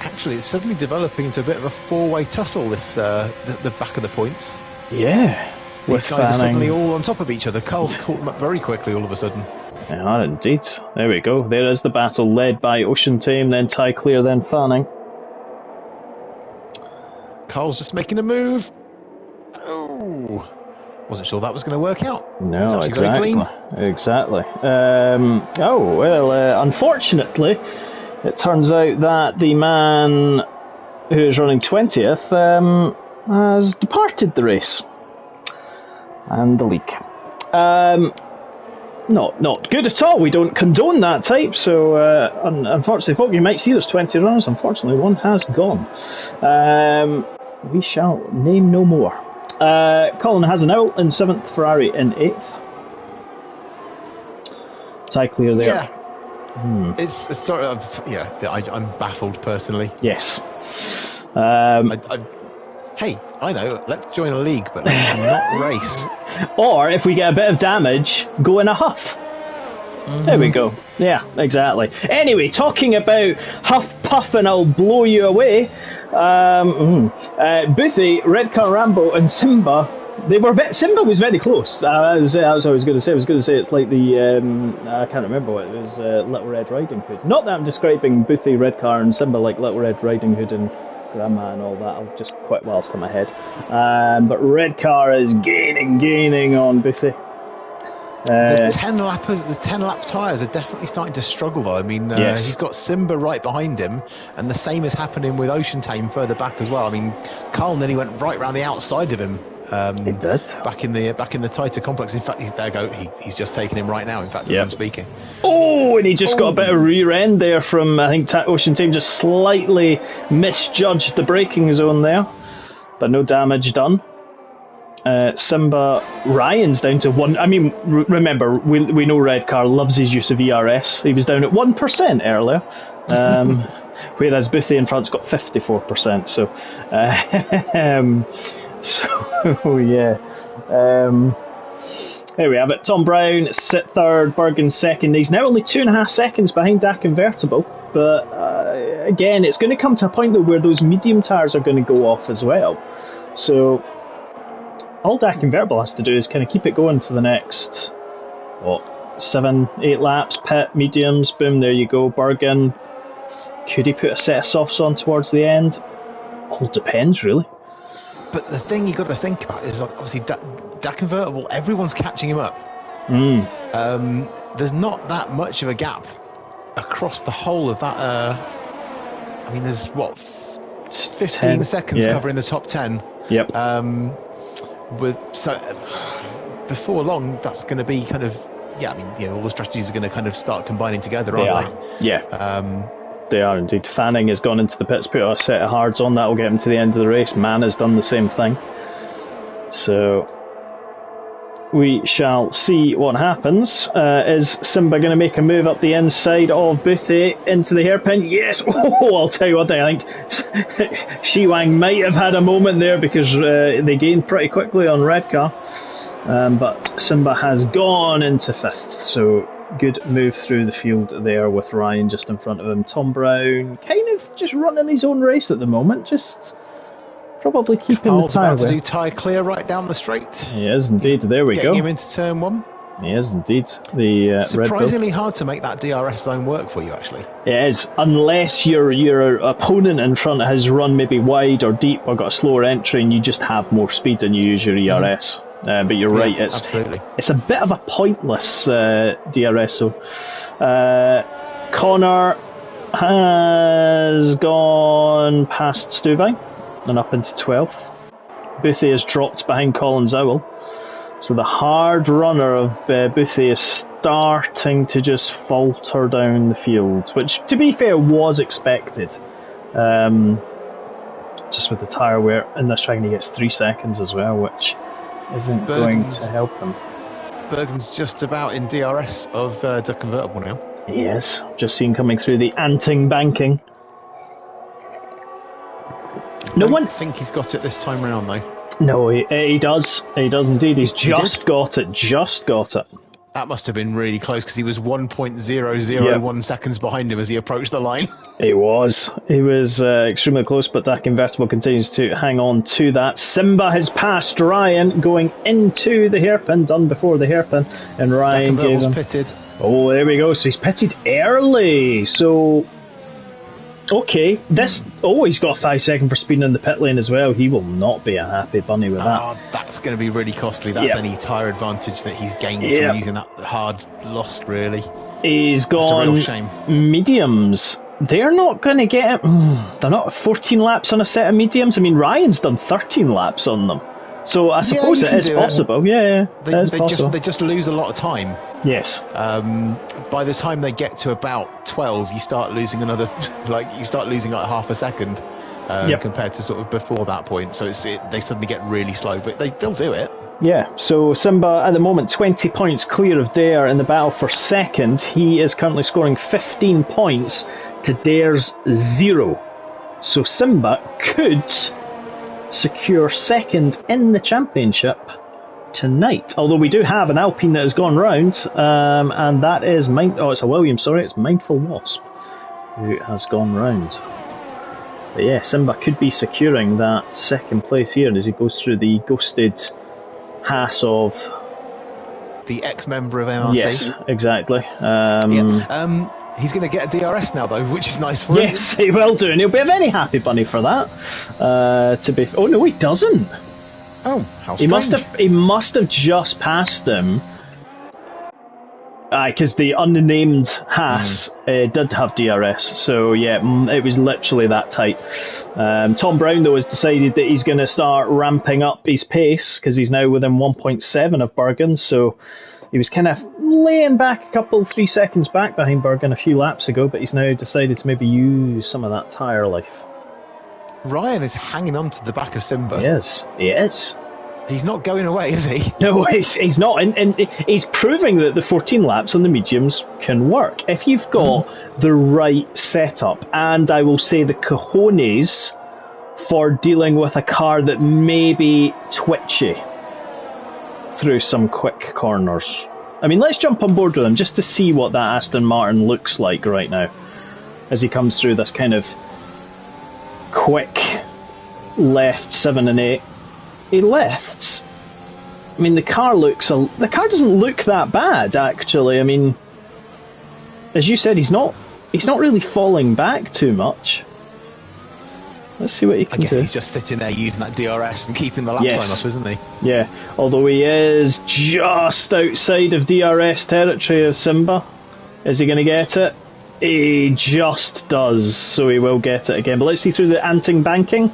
Actually, it's suddenly developing into a bit of a four-way tussle, this the back of the points. Yeah. These guys are suddenly all on top of each other. Carl's caught them up very quickly all of a sudden. Yeah, indeed. There we go. There is the battle led by Ocean Team, then Ty Clear, then Fanning. Carl's just making a move. Oh, wasn't sure that was going to work out. No, exactly. Unfortunately, it turns out that the man who is running 20th has departed the race. And the leak. Not good at all. We don't condone that type, so unfortunately, folk, you might see there's 20 runners. Unfortunately, one has gone. We shall name no more. Colin has an owl in 7th, Ferrari in 8th. Ty Clear there. Yeah. It's sort of, I'm baffled personally. Yes. Hey, I know, let's join a league, but let's not race. Or, if we get a bit of damage, go in a huff. Mm-hmm. There we go. Yeah, exactly. Anyway, talking about huff, puff, and I'll blow you away. Boothie, Red Car Rambo, and Simba. Simba was very close. As I was going to say. I was going to say it's like the I can't remember what it was. Little Red Riding Hood. Not that I'm describing Boothie, Red Car, and Simba like Little Red Riding Hood and Grandma and all that. I'll just quite whilst in my head. But Red Car is gaining on Boothie. The 10 lap tyres are definitely starting to struggle though. I mean, he's got Simba right behind him, and the same is happening with Ocean Tame further back as well. I mean, Carl nearly went right round the outside of him. He did. Back in the tighter complex. In fact, he's just taking him right now. In fact, as I'm speaking. Oh, and he just got a bit of rear end there from, I think, Ocean Team just slightly misjudged the braking zone there, but no damage done. Simba, Ryan's down to 1. I mean, remember, we know Red Car loves his use of ERS. He was down at 1% earlier, whereas Boothie in front's got 54%. So, yeah. There we have it. Tom Brown sit third, Bergen second. He's now only 2.5 seconds behind Dak Convertible. But again, it's going to come to a point though where those medium tyres are going to go off as well. So all Dak Convertible has to do is kind of keep it going for the next 7-8 laps. Pit, mediums, boom, there you go. Bergen, could he put a set of softs on towards the end? All depends, really. But the thing you got to think about is obviously Dak Convertible. Everyone's catching him up. There's not that much of a gap across the whole of that. I mean, there's 15 seconds covering the top 10. Yep. Before long, that's going to be kind of all the strategies are going to kind of start combining together, aren't they? Yeah. They are indeed. Fanning has gone into the pits, put a set of hards on. That will get him to the end of the race. Mann has done the same thing. So we shall see what happens. Is Simba going to make a move up the inside of Boothie into the hairpin? Yes! Oh, I'll tell you one thing. I think Shiwang might have had a moment there because they gained pretty quickly on Redcar. But Simba has gone into 5th. So good move through the field there with Ryan just in front of him. Tom Brown kind of just running his own race at the moment. Just probably keeping the tyre about to do tyre clear right down the straight. He is indeed. There we go. Getting him into turn 1. He is indeed. The surprisingly hard to make that DRS zone work for you, actually. It is, unless your opponent in front has run maybe wide or deep or got a slower entry and you just have more speed and you use your ERS. But you're right, it's a bit of a pointless DRS. So Connor has gone past Stuvine and up into 12th. Boothie has dropped behind Colin Zowell. So the hard runner of Boothie is starting to just falter down the field, which, to be fair, was expected. Just with the tyre wear in this track, he gets 3 seconds as well, which isn't going to help him. Bergen's just about in DRS of the convertible now. He is. Just seen coming through the Anting banking. No one think he's got it this time round though. No, he does. He does indeed. He's just got it. Just got it. That must have been really close because he was 1.001 seconds behind him as he approached the line. He was. He was extremely close, but that Convertible continues to hang on to that. Simba has passed Ryan going into the hairpin, done before the hairpin, and Ryan gave him... pitted. Oh, there we go. So he's pitted early. So... Okay, he's got a 5 second for speeding in the pit lane as well. He will not be a happy bunny with that. That's going to be really costly. That's any tyre advantage that he's gained from using that hard lost, really. He's gone a real shame. Mediums. They're not going to get him. They're not 14 laps on a set of mediums. I mean, Ryan's done 13 laps on them. So I suppose it is possible. Yeah, they just lose a lot of time. Yes. By the time they get to about 12, you start losing like half a second compared to sort of before that point. So they suddenly get really slow, but they'll do it. Yeah. So Simba at the moment 20 points clear of Dare in the battle for second. He is currently scoring 15 points to Dare's 0. So Simba could secure second in the championship tonight. Although we do have an Alpine that has gone round, and that is it's a Williams, it's Mindful Wasp who has gone round. But yeah, Simba could be securing that second place here as he goes through the ghosted Haas of the ex-member of MRC. Yes, exactly. He's going to get a DRS now, though, which is nice for him. Yes, he will do, and he'll be a very happy bunny for that. Oh no, he doesn't. Oh, how strange. He must have just passed them. Because the unnamed Haas did have DRS, so yeah, it was literally that tight. Tom Brown, though, has decided that he's going to start ramping up his pace because he's now within 1.7 of Bergen, so he was kind of laying back 3 seconds back behind Bergen a few laps ago, but he's now decided to maybe use some of that tyre life. Ryan is hanging on to the back of Simba. He is. He's not going away, is he? No, he's not. And he's proving that the 14 laps on the mediums can work. If you've got the right setup, and I will say the cojones for dealing with a car that may be twitchy. through some quick corners. I mean, let's jump on board with him just to see what that Aston Martin looks like right now as he comes through this kind of quick left 7 and 8. He lefts. I mean, the car doesn't look that bad, actually. I mean, as you said, he's not really falling back too much. Let's see what he can do. I guess he's just sitting there using that DRS and keeping the lap time up, isn't he? Yeah, although he is just outside of DRS territory of Simba. Is he going to get it? He just does, so he will get it again. But let's see through the anting banking.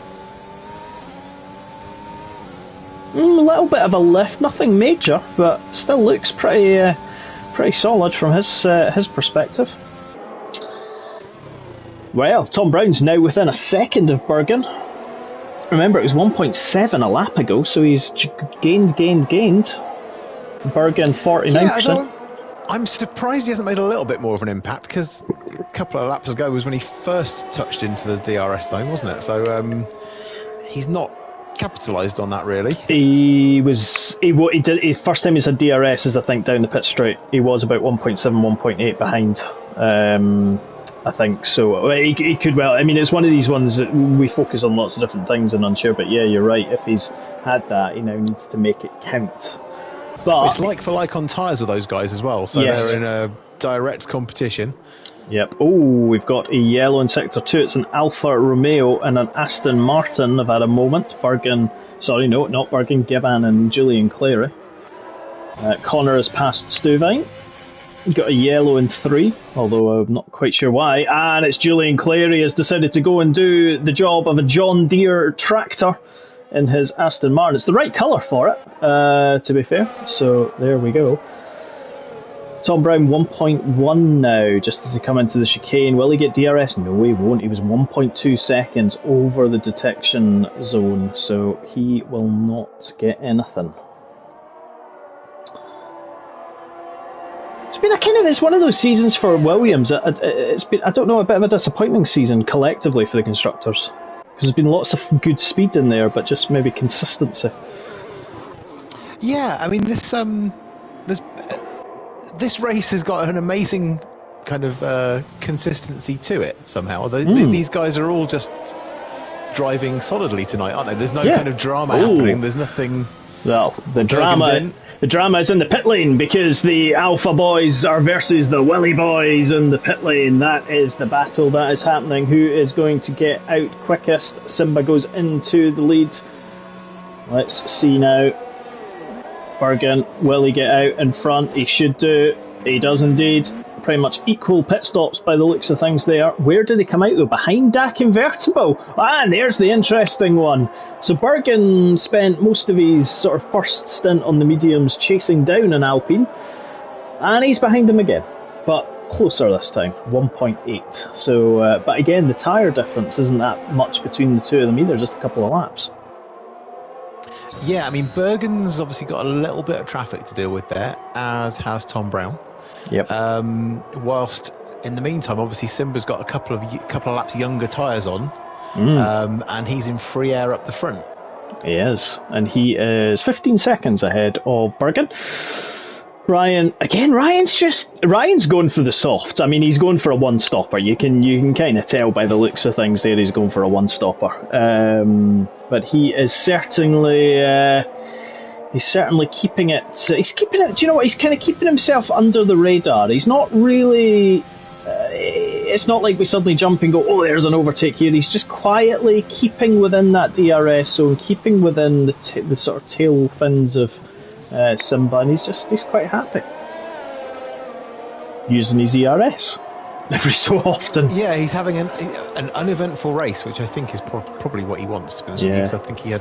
A little bit of a lift, nothing major, but still looks pretty solid from his perspective. Well, Tom Brown's now within a second of Bergen. Remember, it was 1.7 a lap ago, so he's gained. Bergen 49%. Yeah, I'm surprised he hasn't made a little bit more of an impact, because a couple of laps ago was when he first touched into the DRS zone, wasn't it? So he's not capitalised on that, really. He did his first time he's had DRS is, I think, down the pit straight. He was about 1.7, 1.8 behind. I think so. He could well. I mean, it's one of these ones that we focus on lots of different things and unsure. But yeah, you're right. If he's had that, he now needs to make it count. But it's like for like on tyres with those guys as well. So yes, they're in a direct competition. Yep. Oh, we've got a yellow in sector 2. It's an Alfa Romeo and an Aston Martin have had a moment. Bergen, sorry, no, not Bergen, Gibbon and Julian Clary. Connor has passed Stuyvesant. Got a yellow in 3, although I'm not quite sure why. And it's Julian Clary has decided to go and do the job of a John Deere tractor in his Aston Martin. It's the right colour for it, to be fair. So there we go. Tom Brown 1.1 now, just as he come into the chicane. Will he get DRS? No, he won't. He was 1.2 seconds over the detection zone, so he will not get anything. It's one of those seasons for Williams. It's been, I don't know, a bit of a disappointing season collectively for the constructors, because there's been lots of good speed in there, but just maybe consistency. Yeah, I mean this race has got an amazing kind of consistency to it somehow. These guys are all just driving solidly tonight, aren't they? There's no kind of drama happening. There's nothing. Well, the drama is in the pit lane, because the Alpha boys are versus the Willy boys in the pit lane. That is the battle that is happening. Who is going to get out quickest? Simba goes into the lead. Let's see now. Bergen, will he get out in front? He should do. He does indeed. Pretty much equal pit stops by the looks of things there. Where do they come out though? Behind DAC Invertible. And there's the interesting one. So Bergen spent most of his sort of first stint on the mediums chasing down an Alpine. And he's behind him again. But closer this time, 1.8. So, but again, the tyre difference isn't that much between the two of them either, just a couple of laps. Yeah, I mean, Bergen's obviously got a little bit of traffic to deal with there, as has Tom Brown. Yep. Whilst in the meantime, obviously Simba's got a couple of laps younger tyres on, and he's in free air up the front. He is, and he is 15 seconds ahead of Bergen. Ryan's going for the soft. I mean, he's going for a one-stopper. You can kind of tell by the looks of things there he's going for a one-stopper. But he is certainly keeping it. He's keeping it. Do you know what? He's kind of keeping himself under the radar. He's not really. It's not like we suddenly jump and go, oh, there's an overtake here. He's just quietly keeping within that DRS zone, keeping within the sort of tail fins of Simba, and he's quite happy using his ERS every so often. Yeah, he's having an uneventful race, which I think is probably what he wants, to be honest. Yeah. I think he's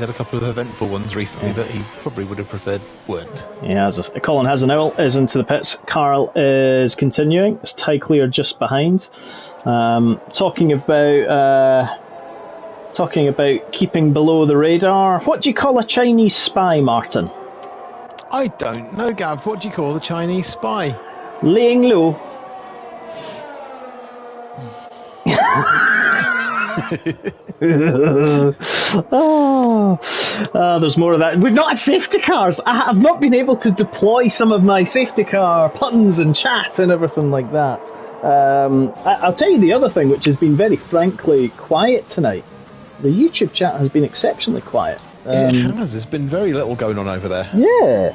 had a couple of eventful ones recently that he probably would have preferred weren't. Yeah, Colin Hasenauer is into the pits. Carl is continuing. It's Ty Clear just behind. Talking about keeping below the radar. What do you call a Chinese spy, Martin? I don't know, Gav. What do you call the Chinese spy? Laying low. There's more of that. We've not had safety cars. I've not been able to deploy some of my safety car puns and chat and everything like that. I'll tell you the other thing, which has been very frankly quiet tonight. The YouTube chat has been exceptionally quiet. It has. There's been very little going on over there. Yeah.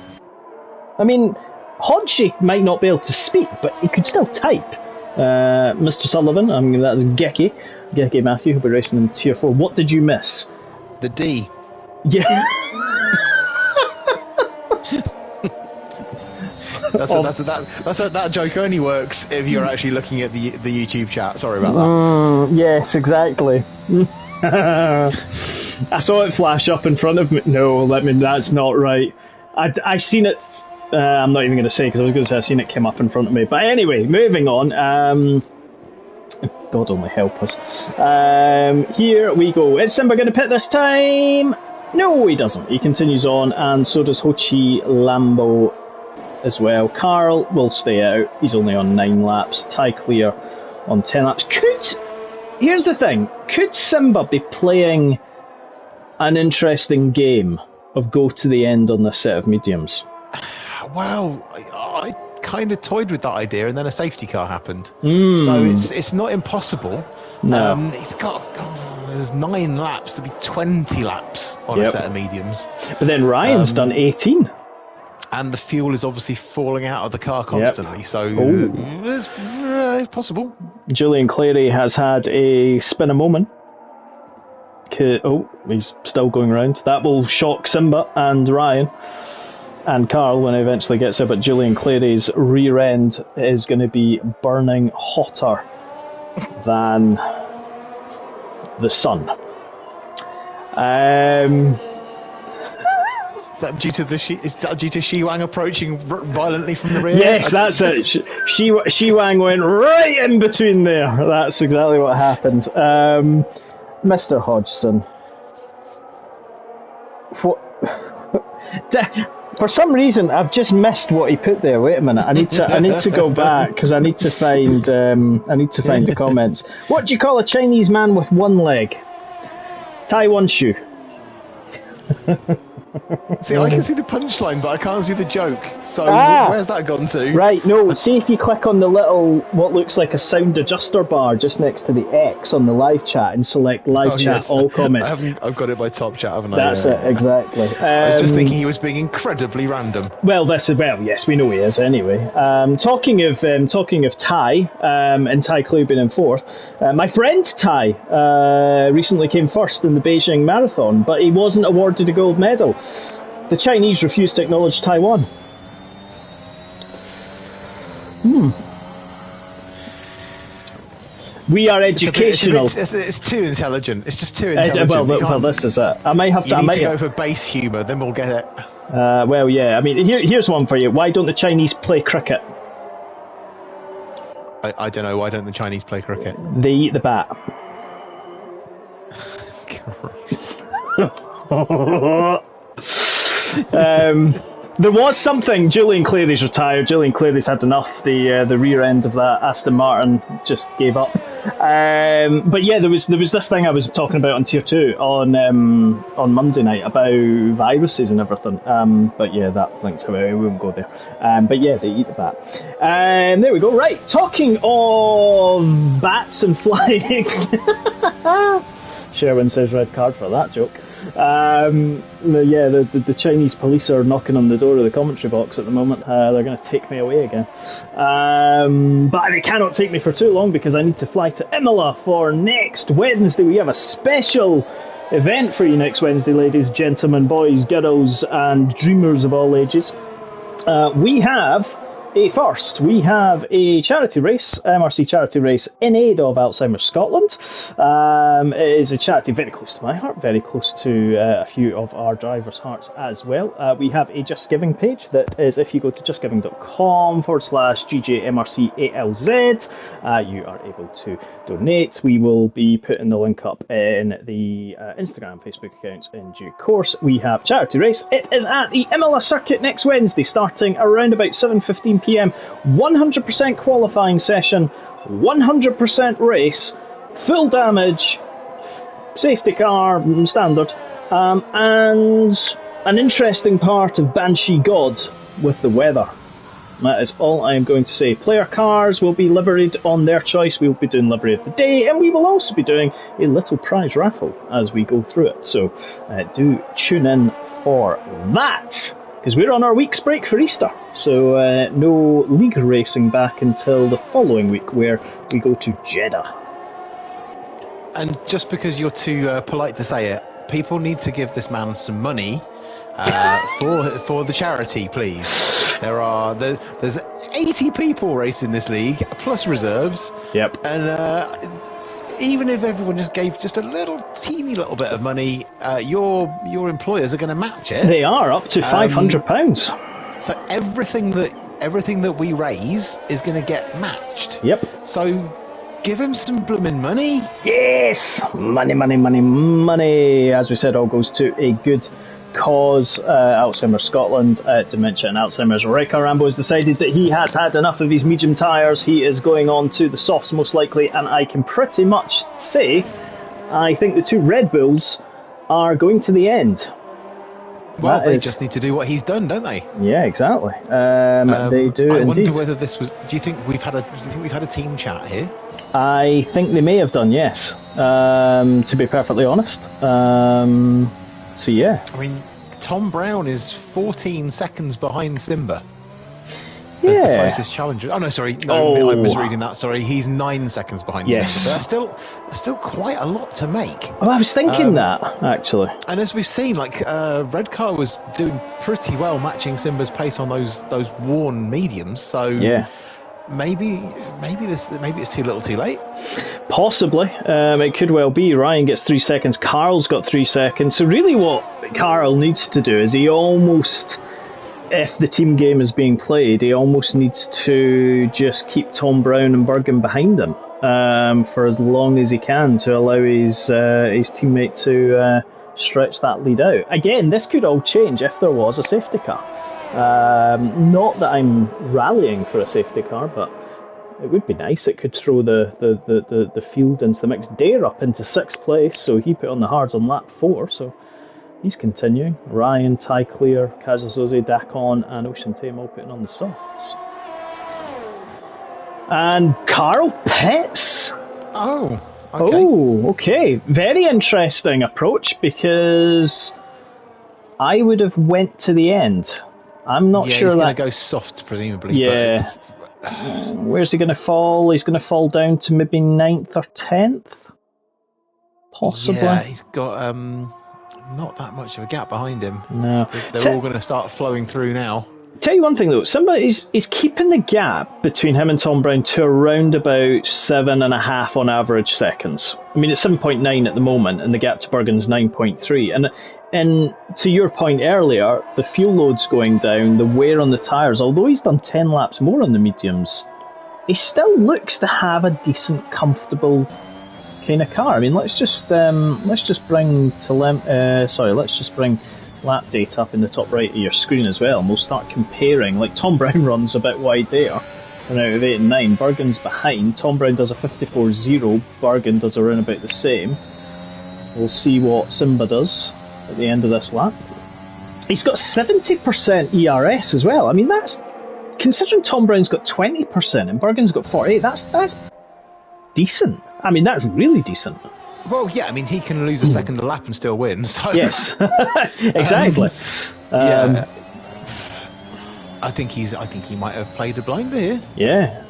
I mean, Hodgie might not be able to speak, but he could still type. Mr. Sullivan, that's Gecky Matthew, who'll be racing in Tier 4. What did you miss? The D. Yeah. That joke only works if you're actually looking at the YouTube chat. Sorry about that. Yes, exactly. I saw it flash up in front of me. No, that's not right. I seen it. I'm not even going to say, because I was going to say I seen it came up in front of me. But anyway, moving on. God only help us. Here we go. Is Simba going to pit this time? No, he doesn't. He continues on, and so does Hochi Lambo as well. Carl will stay out. He's only on 9 laps. Ty Clear on 10 laps. Here's the thing. Could Simba be playing an interesting game of go to the end on this set of mediums? Wow, I kind of toyed with that idea, and then a safety car happened. So it's not impossible. No. He's got there's 9 laps to be 20 laps on a set of mediums. But then Ryan's done 18. And the fuel is obviously falling out of the car constantly, so it's possible. Julian Clary has had a spin a moment. He's still going round. That will shock Simba and Ryan and Carl when he eventually gets there, but Julian Clary's rear end is going to be burning hotter than the sun. Is that due to Shiwang approaching violently from the rear? Yes, that's it. Shiwang went right in between there. That's exactly what happened. Mr. Hodgson. For some reason, I've just missed what he put there. Wait a minute. I need to go back because I need to find the comments. What do you call a Chinese man with one leg? Taiwan shoe. See, I can see the punchline, but I can't see the joke. So where's that gone to? Right, no, see if you click on the little, what looks like a sound adjuster bar just next to the X on the live chat and select live chat, yes. All comments. I've got it by top chat, haven't I? That's it, exactly. I was just thinking he was being incredibly random. Well, yes, we know he is anyway. Talking of Ty, and Ty Clue being in 4th, my friend Ty recently came first in the Beijing Marathon, but he wasn't awarded a gold medal. The Chinese refused to acknowledge Taiwan. We are educational. It's too intelligent. It's just too intelligent. Well, this is it. I might have to. You need to go for base humour, then we'll get it. Well, yeah. I mean, here's one for you. Why don't the Chinese play cricket? I don't know. Why don't the Chinese play cricket? They eat the bat. Christ. There was something. Julian Clary's retired. Julian Clary's had enough. The rear end of that Aston Martin just gave up. But yeah, there was this thing I was talking about on Tier 2 on Monday night about viruses and everything. But yeah, that links away. We won't go there. But yeah, they eat the bat. There we go. Right, talking of bats and flying. Sherwin says red card for that joke. The Chinese police are knocking on the door of the commentary box at the moment. They're going to take me away again. But they cannot take me for too long because I need to fly to Imola for next Wednesday. We have a special event for you next Wednesday, ladies, gentlemen, boys, girls, and dreamers of all ages. We have a charity race, MRC charity race in aid of Alzheimer's Scotland. It is a charity very close to my heart, very close to a few of our drivers' hearts as well. We have a Just Giving page that is, if you go to justgiving.com/GJMRCALZ, you are able to donate. We will be putting the link up in the Instagram and Facebook accounts in due course. We have charity race. It is at the Imola circuit next Wednesday, starting around about 7:15 p.m. 100% qualifying session, 100% race, full damage, safety car standard, And an interesting part of Banshee God with the weather. That is all I am going to say. Player cars will be liveried on their choice. We will be doing livery of the day, and we will also be doing a little prize raffle as we go through it. So do tune in for that, because we're on our week's break for Easter. So no league racing back until the following week, where we go to Jeddah. And just because you're too polite to say it, people need to give this man some money for the charity, please. There's 80 people racing this league plus reserves. Yep. And even if everyone just gave just a teeny little bit of money, your employers are going to match it. They are up to £500. So everything that we raise is going to get matched. Yep. So give him some blooming money. Yes, money. As we said, all goes to a good cause. Alzheimer's Scotland, Dementia and Alzheimer's. Rico Rambo has decided that he has had enough of his medium tyres. He is going on to the softs most likely, and I can pretty much say I think the two Red Bulls are going to the end. Well, they just need to do what he's done, don't they? Yeah, exactly. They do. I indeed. wonder whether this was. Do you think we've had a team chat here? I think they may have done. Yes. To be perfectly honest. So yeah. I mean, Tom Brown is 14 seconds behind Simba. Yeah. As the closest challenger. Oh no, sorry. No, I'm misreading that. Sorry, he's 9 seconds behind Simba. But still quite a lot to make. Oh, I was thinking that actually. And as we've seen, Redcar was doing pretty well, matching Simba's pace on those worn mediums. So yeah. Maybe it's too little, too late. Possibly. It could well be. Ryan gets 3 seconds. Carl's got 3 seconds. So really, what Carl needs to do is he almost, if the team game is being played, he almost needs to just keep Tom Brown and Bergen behind him for as long as he can to allow his teammate to stretch that lead out. Again, this could all change if there was a safety car. Not that I'm rallying for a safety car, but it would be nice. It could throw the field into the mix. Dare up into 6th place, so he put on the hards on lap 4, so he's continuing. Ryan, Ty Clear, Kazazoze, Dakon and Ocean Tame all putting on the softs. And Carl pits. Oh, okay. Oh, okay. Very interesting approach, because I would have went to the end. I'm not sure he's that... going to go soft, presumably. Yeah. Where's he going to fall? He's going to fall down to maybe 9th or 10th? Possibly. Yeah, he's got not that much of a gap behind him. No. They're all going to start flowing through now. Tell you one thing though, Simba is keeping the gap between him and Tom Brown to around about 7.5 on average seconds. I mean, it's 7.9 at the moment, and the gap to Bergen's 9.3. And to your point earlier, the fuel load's going down, the wear on the tyres, although he's done 10 laps more on the mediums, he still looks to have a decent, comfortable kind of car. I mean, let's just bring lap data up in the top right of your screen as well, and we'll start comparing. Like, Tom Brown runs a bit wide there, and out of 8 and 9. Bergen's behind. Tom Brown does a 54.0, Bergen does around about the same. We'll see what Simba does at the end of this lap. He's got 70% ERS as well. I mean, that's, considering Tom Brown's got 20% and Bergen's got 48%, that's decent. I mean, that's really decent. Well, yeah, I mean, he can lose a second a lap and still win. So. Yes, exactly. Yeah, I think he might have played a blinder here. Yeah.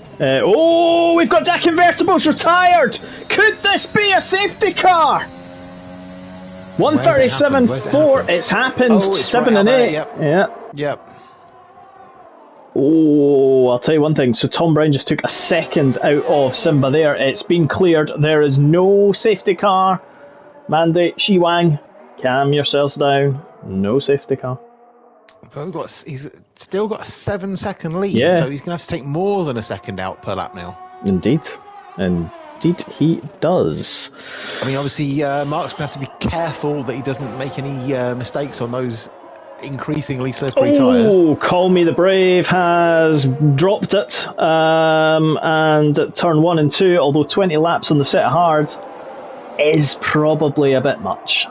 We've got Dak Invertibles retired. Could this be a safety car? 137.4. It's happened. Oh, it's 7 right and 8. Yep. Yep. Oh, I'll tell you one thing. So Tom Brown just took a second out of Simba there. It's been cleared. There is no safety car. Mandate, Shiwang, calm yourselves down. No safety car. He's still got a 7-second lead, yeah. So he's going to have to take more than a second out per lap now. Indeed he does. I mean, obviously, Mark's going to have to be careful that he doesn't make any mistakes on those increasingly slippery tyres. Oh, Call Me the Brave has dropped it, and at turn 1 and 2, although 20 laps on the set of hards is probably a bit much.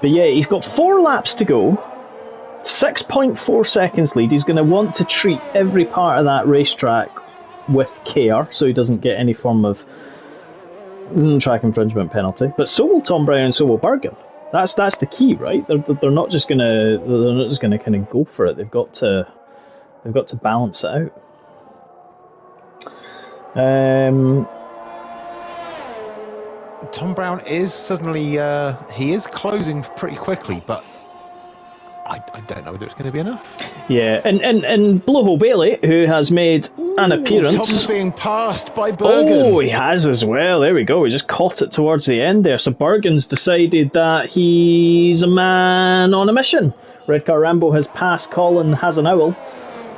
But yeah, he's got 4 laps to go. 6.4 seconds lead. He's going to want to treat every part of that racetrack with care, so he doesn't get any form of track infringement penalty. But so will Tom Brown and so will Bergen. That's the key, right? They're not just gonna kind of go for it. They've got to balance it out. Tom Brown is suddenly he is closing pretty quickly, but I don't know whether it's going to be enough. Yeah, and Blowhole Bailey, who has made an appearance. Tom's being passed by Bergen. Oh, he has as well. There we go. He just caught it towards the end there. So Bergen's decided that he's a man on a mission. Redcar Rambo has passed Colin has an owl.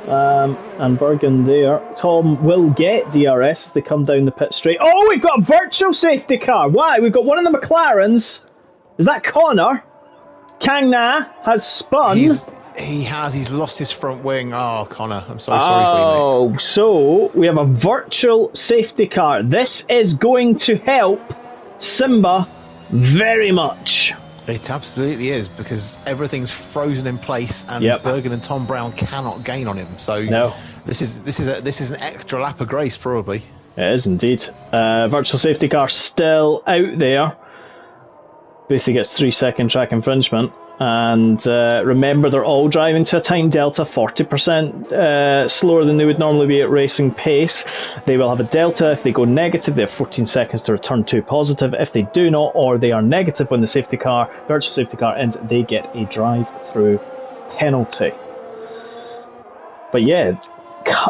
And Bergen there. Tom will get DRS as they come down the pit straight. Oh, we've got a virtual safety car. Why? We've got one of the McLarens. Is that Connor? Kang Na has spun. He's lost his front wing. Oh, Connor, I'm sorry for you, mate. Oh, so we have a virtual safety car. This is going to help Simba very much. It absolutely is, because everything's frozen in place, and Bergen and Tom Brown cannot gain on him. So no. This is an extra lap of grace, probably. It is indeed. Virtual safety car still out there. Boothie gets 3-second track infringement, and remember, they're all driving to a time delta 40% slower than they would normally be at racing pace. They will have a delta. If they go negative, they have 14 seconds to return to positive. If they do not, or they are negative when the virtual safety car ends, they get a drive-through penalty. But yeah,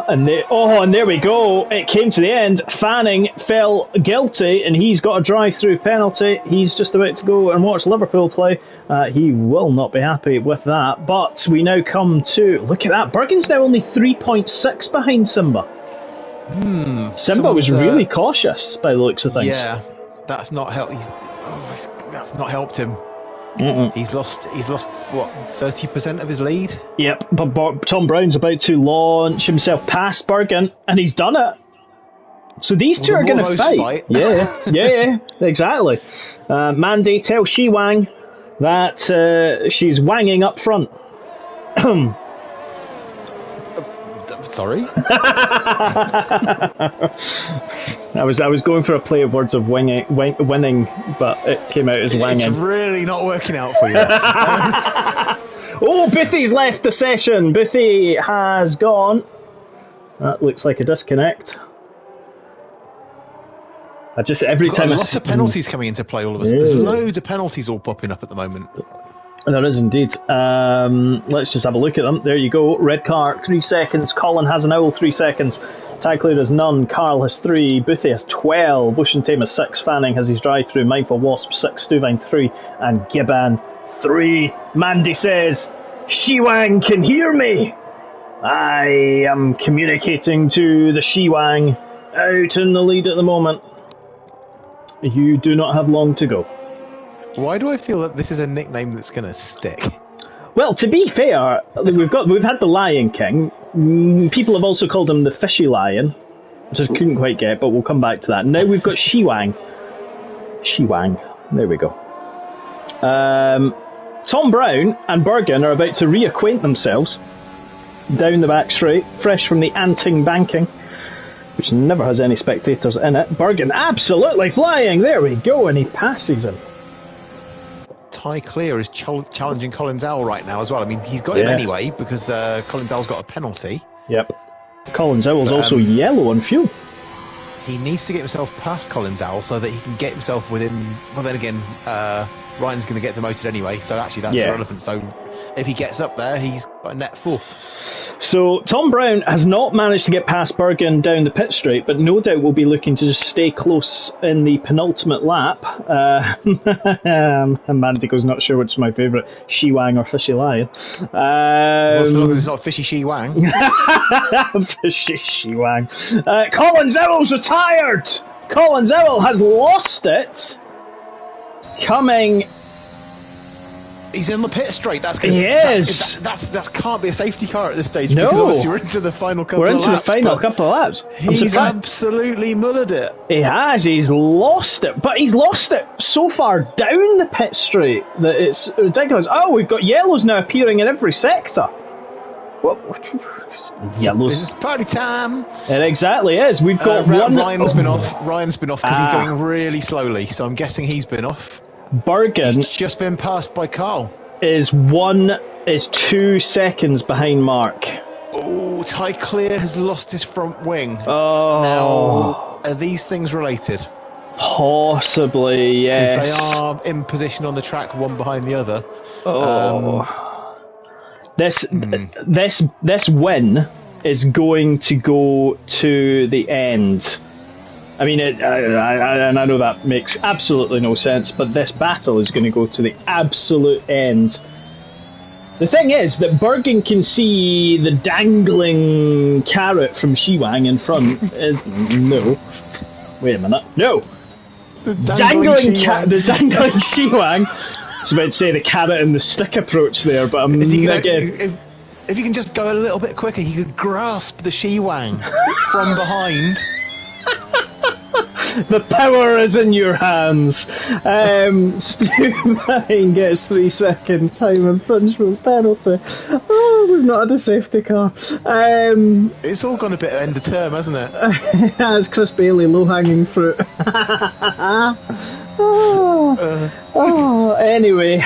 and there we go. It came to the end. Fanning fell guilty, and he's got a drive-through penalty. He's just about to go and watch Liverpool play. He will not be happy with that. But we now come to, look at that. Bergen's now only 3.6 behind Simba. Simba was really cautious by the looks of things. Yeah, that's not helped. That's not helped him. Mm-mm. He's lost what, 30% of his lead? Yep, but Tom Brown's about to launch himself past Bergen, and he's done it. So these two are going to fight. Yeah, exactly. Mandy, tell Shi Wang that she's wanging up front. Sorry? I was going for a play of words of winning, but it came out as wanging. It's really not working out for you. Oh, Boothie's left the session. Boothie has gone. That looks like a disconnect. Every time a lot of penalties coming into play all of us. There's loads of penalties all popping up at the moment. There is indeed. Let's just have a look at them. There you go. Red car, 3 seconds. Colin has an owl, 3 seconds. Tag clear has none. Carl has 3. Boothie has 12. Bush and Tame has 6. Fanning has his drive-through. Mindful Wasp 6. Stuvine 3. And Giban 3. Mandy says, Shiwang can hear me. I am communicating to the Shiwang out in the lead at the moment. You do not have long to go. Why do I feel that this is a nickname that's going to stick? Well, to be fair, we've had the Lion King. People have also called him the Fishy Lion, which I couldn't quite get, but we'll come back to that. Now we've got Shiwang. There we go. Tom Brown and Bergen are about to reacquaint themselves down the back straight, fresh from the Anting banking, which never has any spectators in it. Bergen absolutely flying. There we go, and he passes him. Ty Clear is challenging Colin Zell right now as well. I mean, he's got him anyway because Colin Zell's got a penalty. Yep. Colin Zell's also yellow on fuel. He needs to get himself past Colin Zell so that he can get himself within. Well, then again, Ryan's going to get demoted anyway, so actually that's irrelevant. So if he gets up there, he's got a net 4th. So Tom Brown has not managed to get past Bergen down the pit straight, but no doubt will be looking to just stay close in the penultimate lap. Mandico's not sure which is my favourite, Shiwang or Fishy Lion. Well, as long as it's not Fishy Shiwang. Fishy Shiwang. Colin Zell's retired! Colin Zell has lost it. Coming He's in the pit straight. That can't be a safety car at this stage. No. Because obviously we're into the final couple of laps. We're into the final couple of laps. He's absolutely mullered it. He has. He's lost it. But he's lost it so far down the pit straight that it's ridiculous. Oh, we've got yellows now appearing in every sector. What? Yellows. It's party time. It exactly is. We've got one. Ryan's been off because he's going really slowly. So I'm guessing he's been off. Bergen. He's just been passed by Carl. Is 2 seconds behind Mark. Oh, Ty Clear has lost his front wing. Oh. Now, are these things related? Possibly, yes. Because they are in position on the track, one behind the other. This win is going to go to the end. I mean, and I know that makes absolutely no sense, but this battle is going to go to the absolute end. The thing is that Bergen can see the dangling carrot from Shiwang in front. No. Wait a minute. No! The dangling Shiwang. I was about to say the carrot and the stick approach there, but I'm negative. If you can just go a little bit quicker, he could grasp the Shiwang from behind. The power is in your hands. Stu Vine gets 3 second time infringement penalty. Oh, we've not had a safety car. It's all gone a bit end of term, hasn't it? It's Chris Bailey, low hanging fruit. Anyway,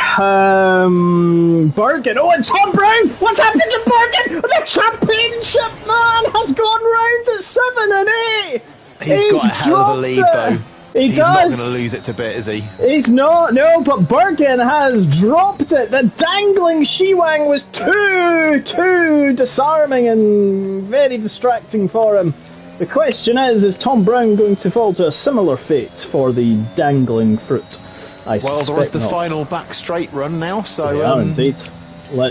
Bergen. Oh, and Tom Brown! What's happened to Bergen? The championship man has gone round at 7 and 8. He's got a hell of a lead, though. He's not going to lose it to bit, is he? He's not, no, but Bergen has dropped it. The dangling Shiwang was too disarming and very distracting for him. The question is Tom Brown going to fall to a similar fate for the dangling fruit? There is the final back straight run now, so... Yeah, indeed.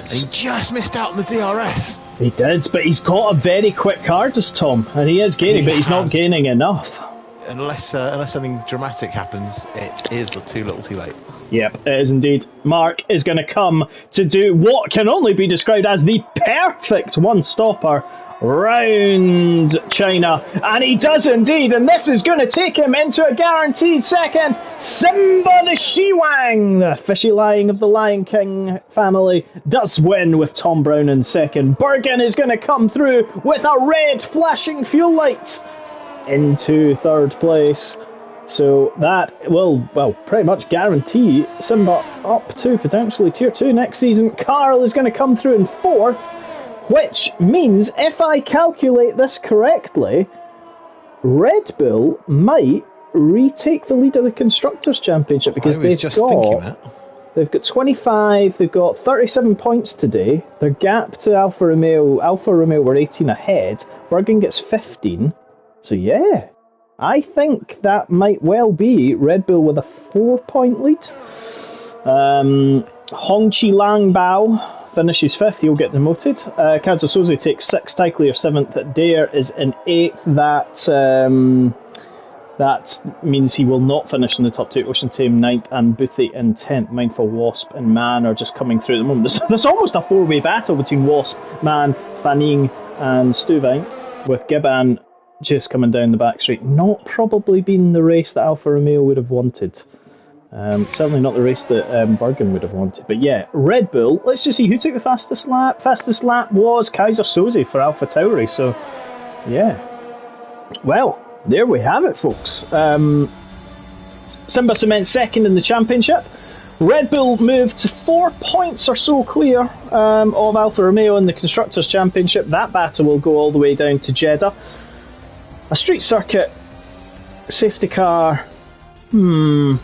He just missed out on the DRS. He did, but he's got a very quick car, does Tom, and he is gaining, but he's not gaining enough. Unless something dramatic happens, it is too little too late. Yep, it is indeed. Mark is going to come to do what can only be described as the perfect one-stopper round China, and he does indeed, and this is going to take him into a guaranteed second. Simba the Shiwang, the fishy lion of the Lion King family, does win with Tom Brown in second. Bergen is going to come through with a red flashing fuel light into third place, so that will pretty much guarantee Simba up to potentially tier 2 next season. Carl is going to come through in fourth, which means, if I calculate this correctly, Red Bull might retake the lead of the Constructors' Championship, because they've got 25, they've got 37 points today. Their gap to Alfa Romeo were 18 ahead. Bergen gets 15. So yeah, I think that might well be Red Bull with a 4-point lead. Hongqi Langbao finishes 5th, he'll get demoted. Kazuo Soze takes 6th, Ty Clear 7th, Dare is in 8th. That means he will not finish in the top 2. Ocean Tame 9th and Boothie in 10th. Mindful, Wasp and Man are just coming through at the moment. There's almost a 4-way battle between Wasp, Man, Fanning and Stuvine, with Gibbon just coming down the back straight. Not probably been the race that Alfa Romeo would have wanted. Certainly not the race that Bergen would have wanted. But yeah, Red Bull, let's just see who took the fastest lap. Fastest lap was Kaiser Soze for Alpha Tauri. So yeah, well, there we have it, folks. Simba Cement second in the championship. Red Bull moved to 4 points or so clear of Alfa Romeo in the Constructors' Championship. That battle will go all the way down to Jeddah. A street circuit safety car. 2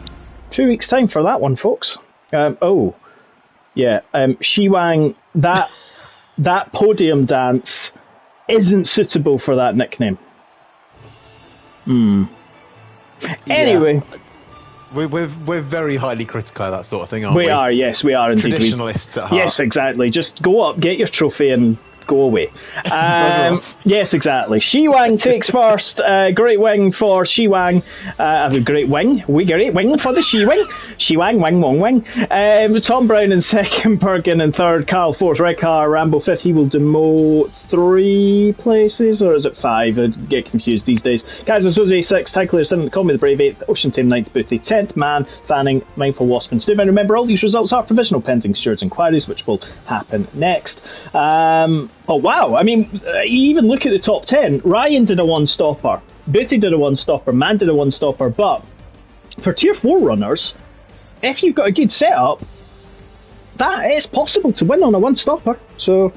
weeks' time for that one, folks. Shiwang, that podium dance isn't suitable for that nickname. Anyway. Yeah. We're very highly critical of that sort of thing, aren't we? We are, yes, we are indeed. Traditionalists at heart. Yes, exactly. Just go up, get your trophy, and Go away. Yes, exactly. Shiwang takes first. Great wing for Shiwang. A great wing. We great wing for the Shiwang. Shiwang, wing, wong, wing. Tom Brown in second, Bergen in third, Carl fourth, Rickar, Rambo fifth. He will demote 3 places, or is it 5? I get confused these days. Kaiser Suze sixth, Tyclair seventh, Call Me the Brave eighth, Ocean Tame ninth, Boothie 10th, Man, Fanning, Mindful Wasp and Stu. And remember, all these results are provisional pending stewards' inquiries, which will happen next. Oh wow, I mean, even look at the top 10. Ryan did a one-stopper, Boothie did a one-stopper, Man did a one-stopper, but for Tier 4 runners, if you've got a good setup, that is possible to win on a one-stopper. So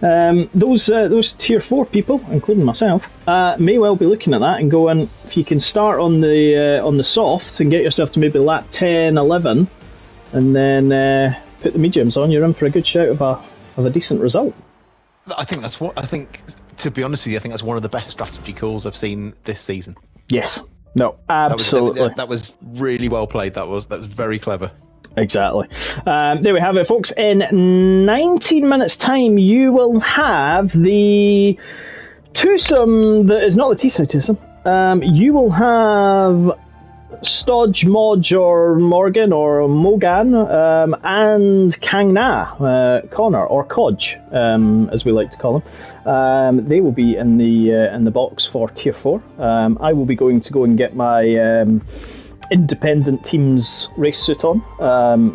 those Tier 4 people, including myself, may well be looking at that and going, if you can start on the softs and get yourself to maybe lap 10, 11, and then put the mediums on, you're in for a good shout of a decent result. I think to be honest with you, I think that's one of the best strategy calls I've seen this season. Yes. No, absolutely. That was really well played. That was very clever. Exactly. There we have it, folks. In 19 minutes' time, you will have the twosome that is not the T-side twosome. You will have Stodge, Modge, or Morgan, or Mogan, and Kang Na, Connor, or Kodge, as we like to call him. They will be in the box for Tier 4. I will be going to go and get my independent team's race suit on,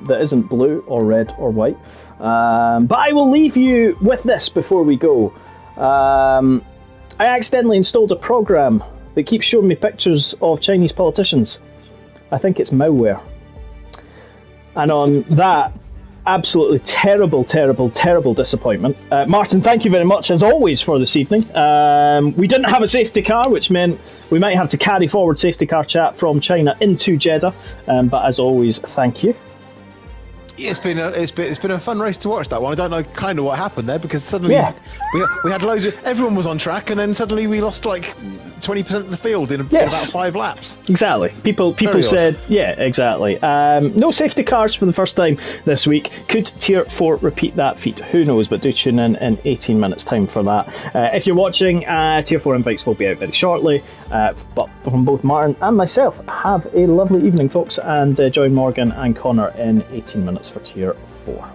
that isn't blue or red or white. But I will leave you with this before we go. I accidentally installed a program that keeps showing me pictures of Chinese politicians. I think it's malware. And on that absolutely terrible disappointment. Martin, thank you very much as always for this evening. We didn't have a safety car, which meant we might have to carry forward safety car chat from China into Jeddah. But as always, thank you. Yeah, it's been a fun race to watch, that one. I don't know kind of what happened there, because suddenly we had loads of, everyone was on track, and then suddenly we lost like 20% of the field in about 5 laps. Exactly. People said, yeah, exactly. No safety cars for the first time this week. Could Tier 4 repeat that feat? Who knows, but do tune in 18 minutes time for that. If you're watching, Tier 4 invites will be out very shortly, but from both Martin and myself, have a lovely evening, folks, and join Morgan and Connor in 18 minutes for Tier 4.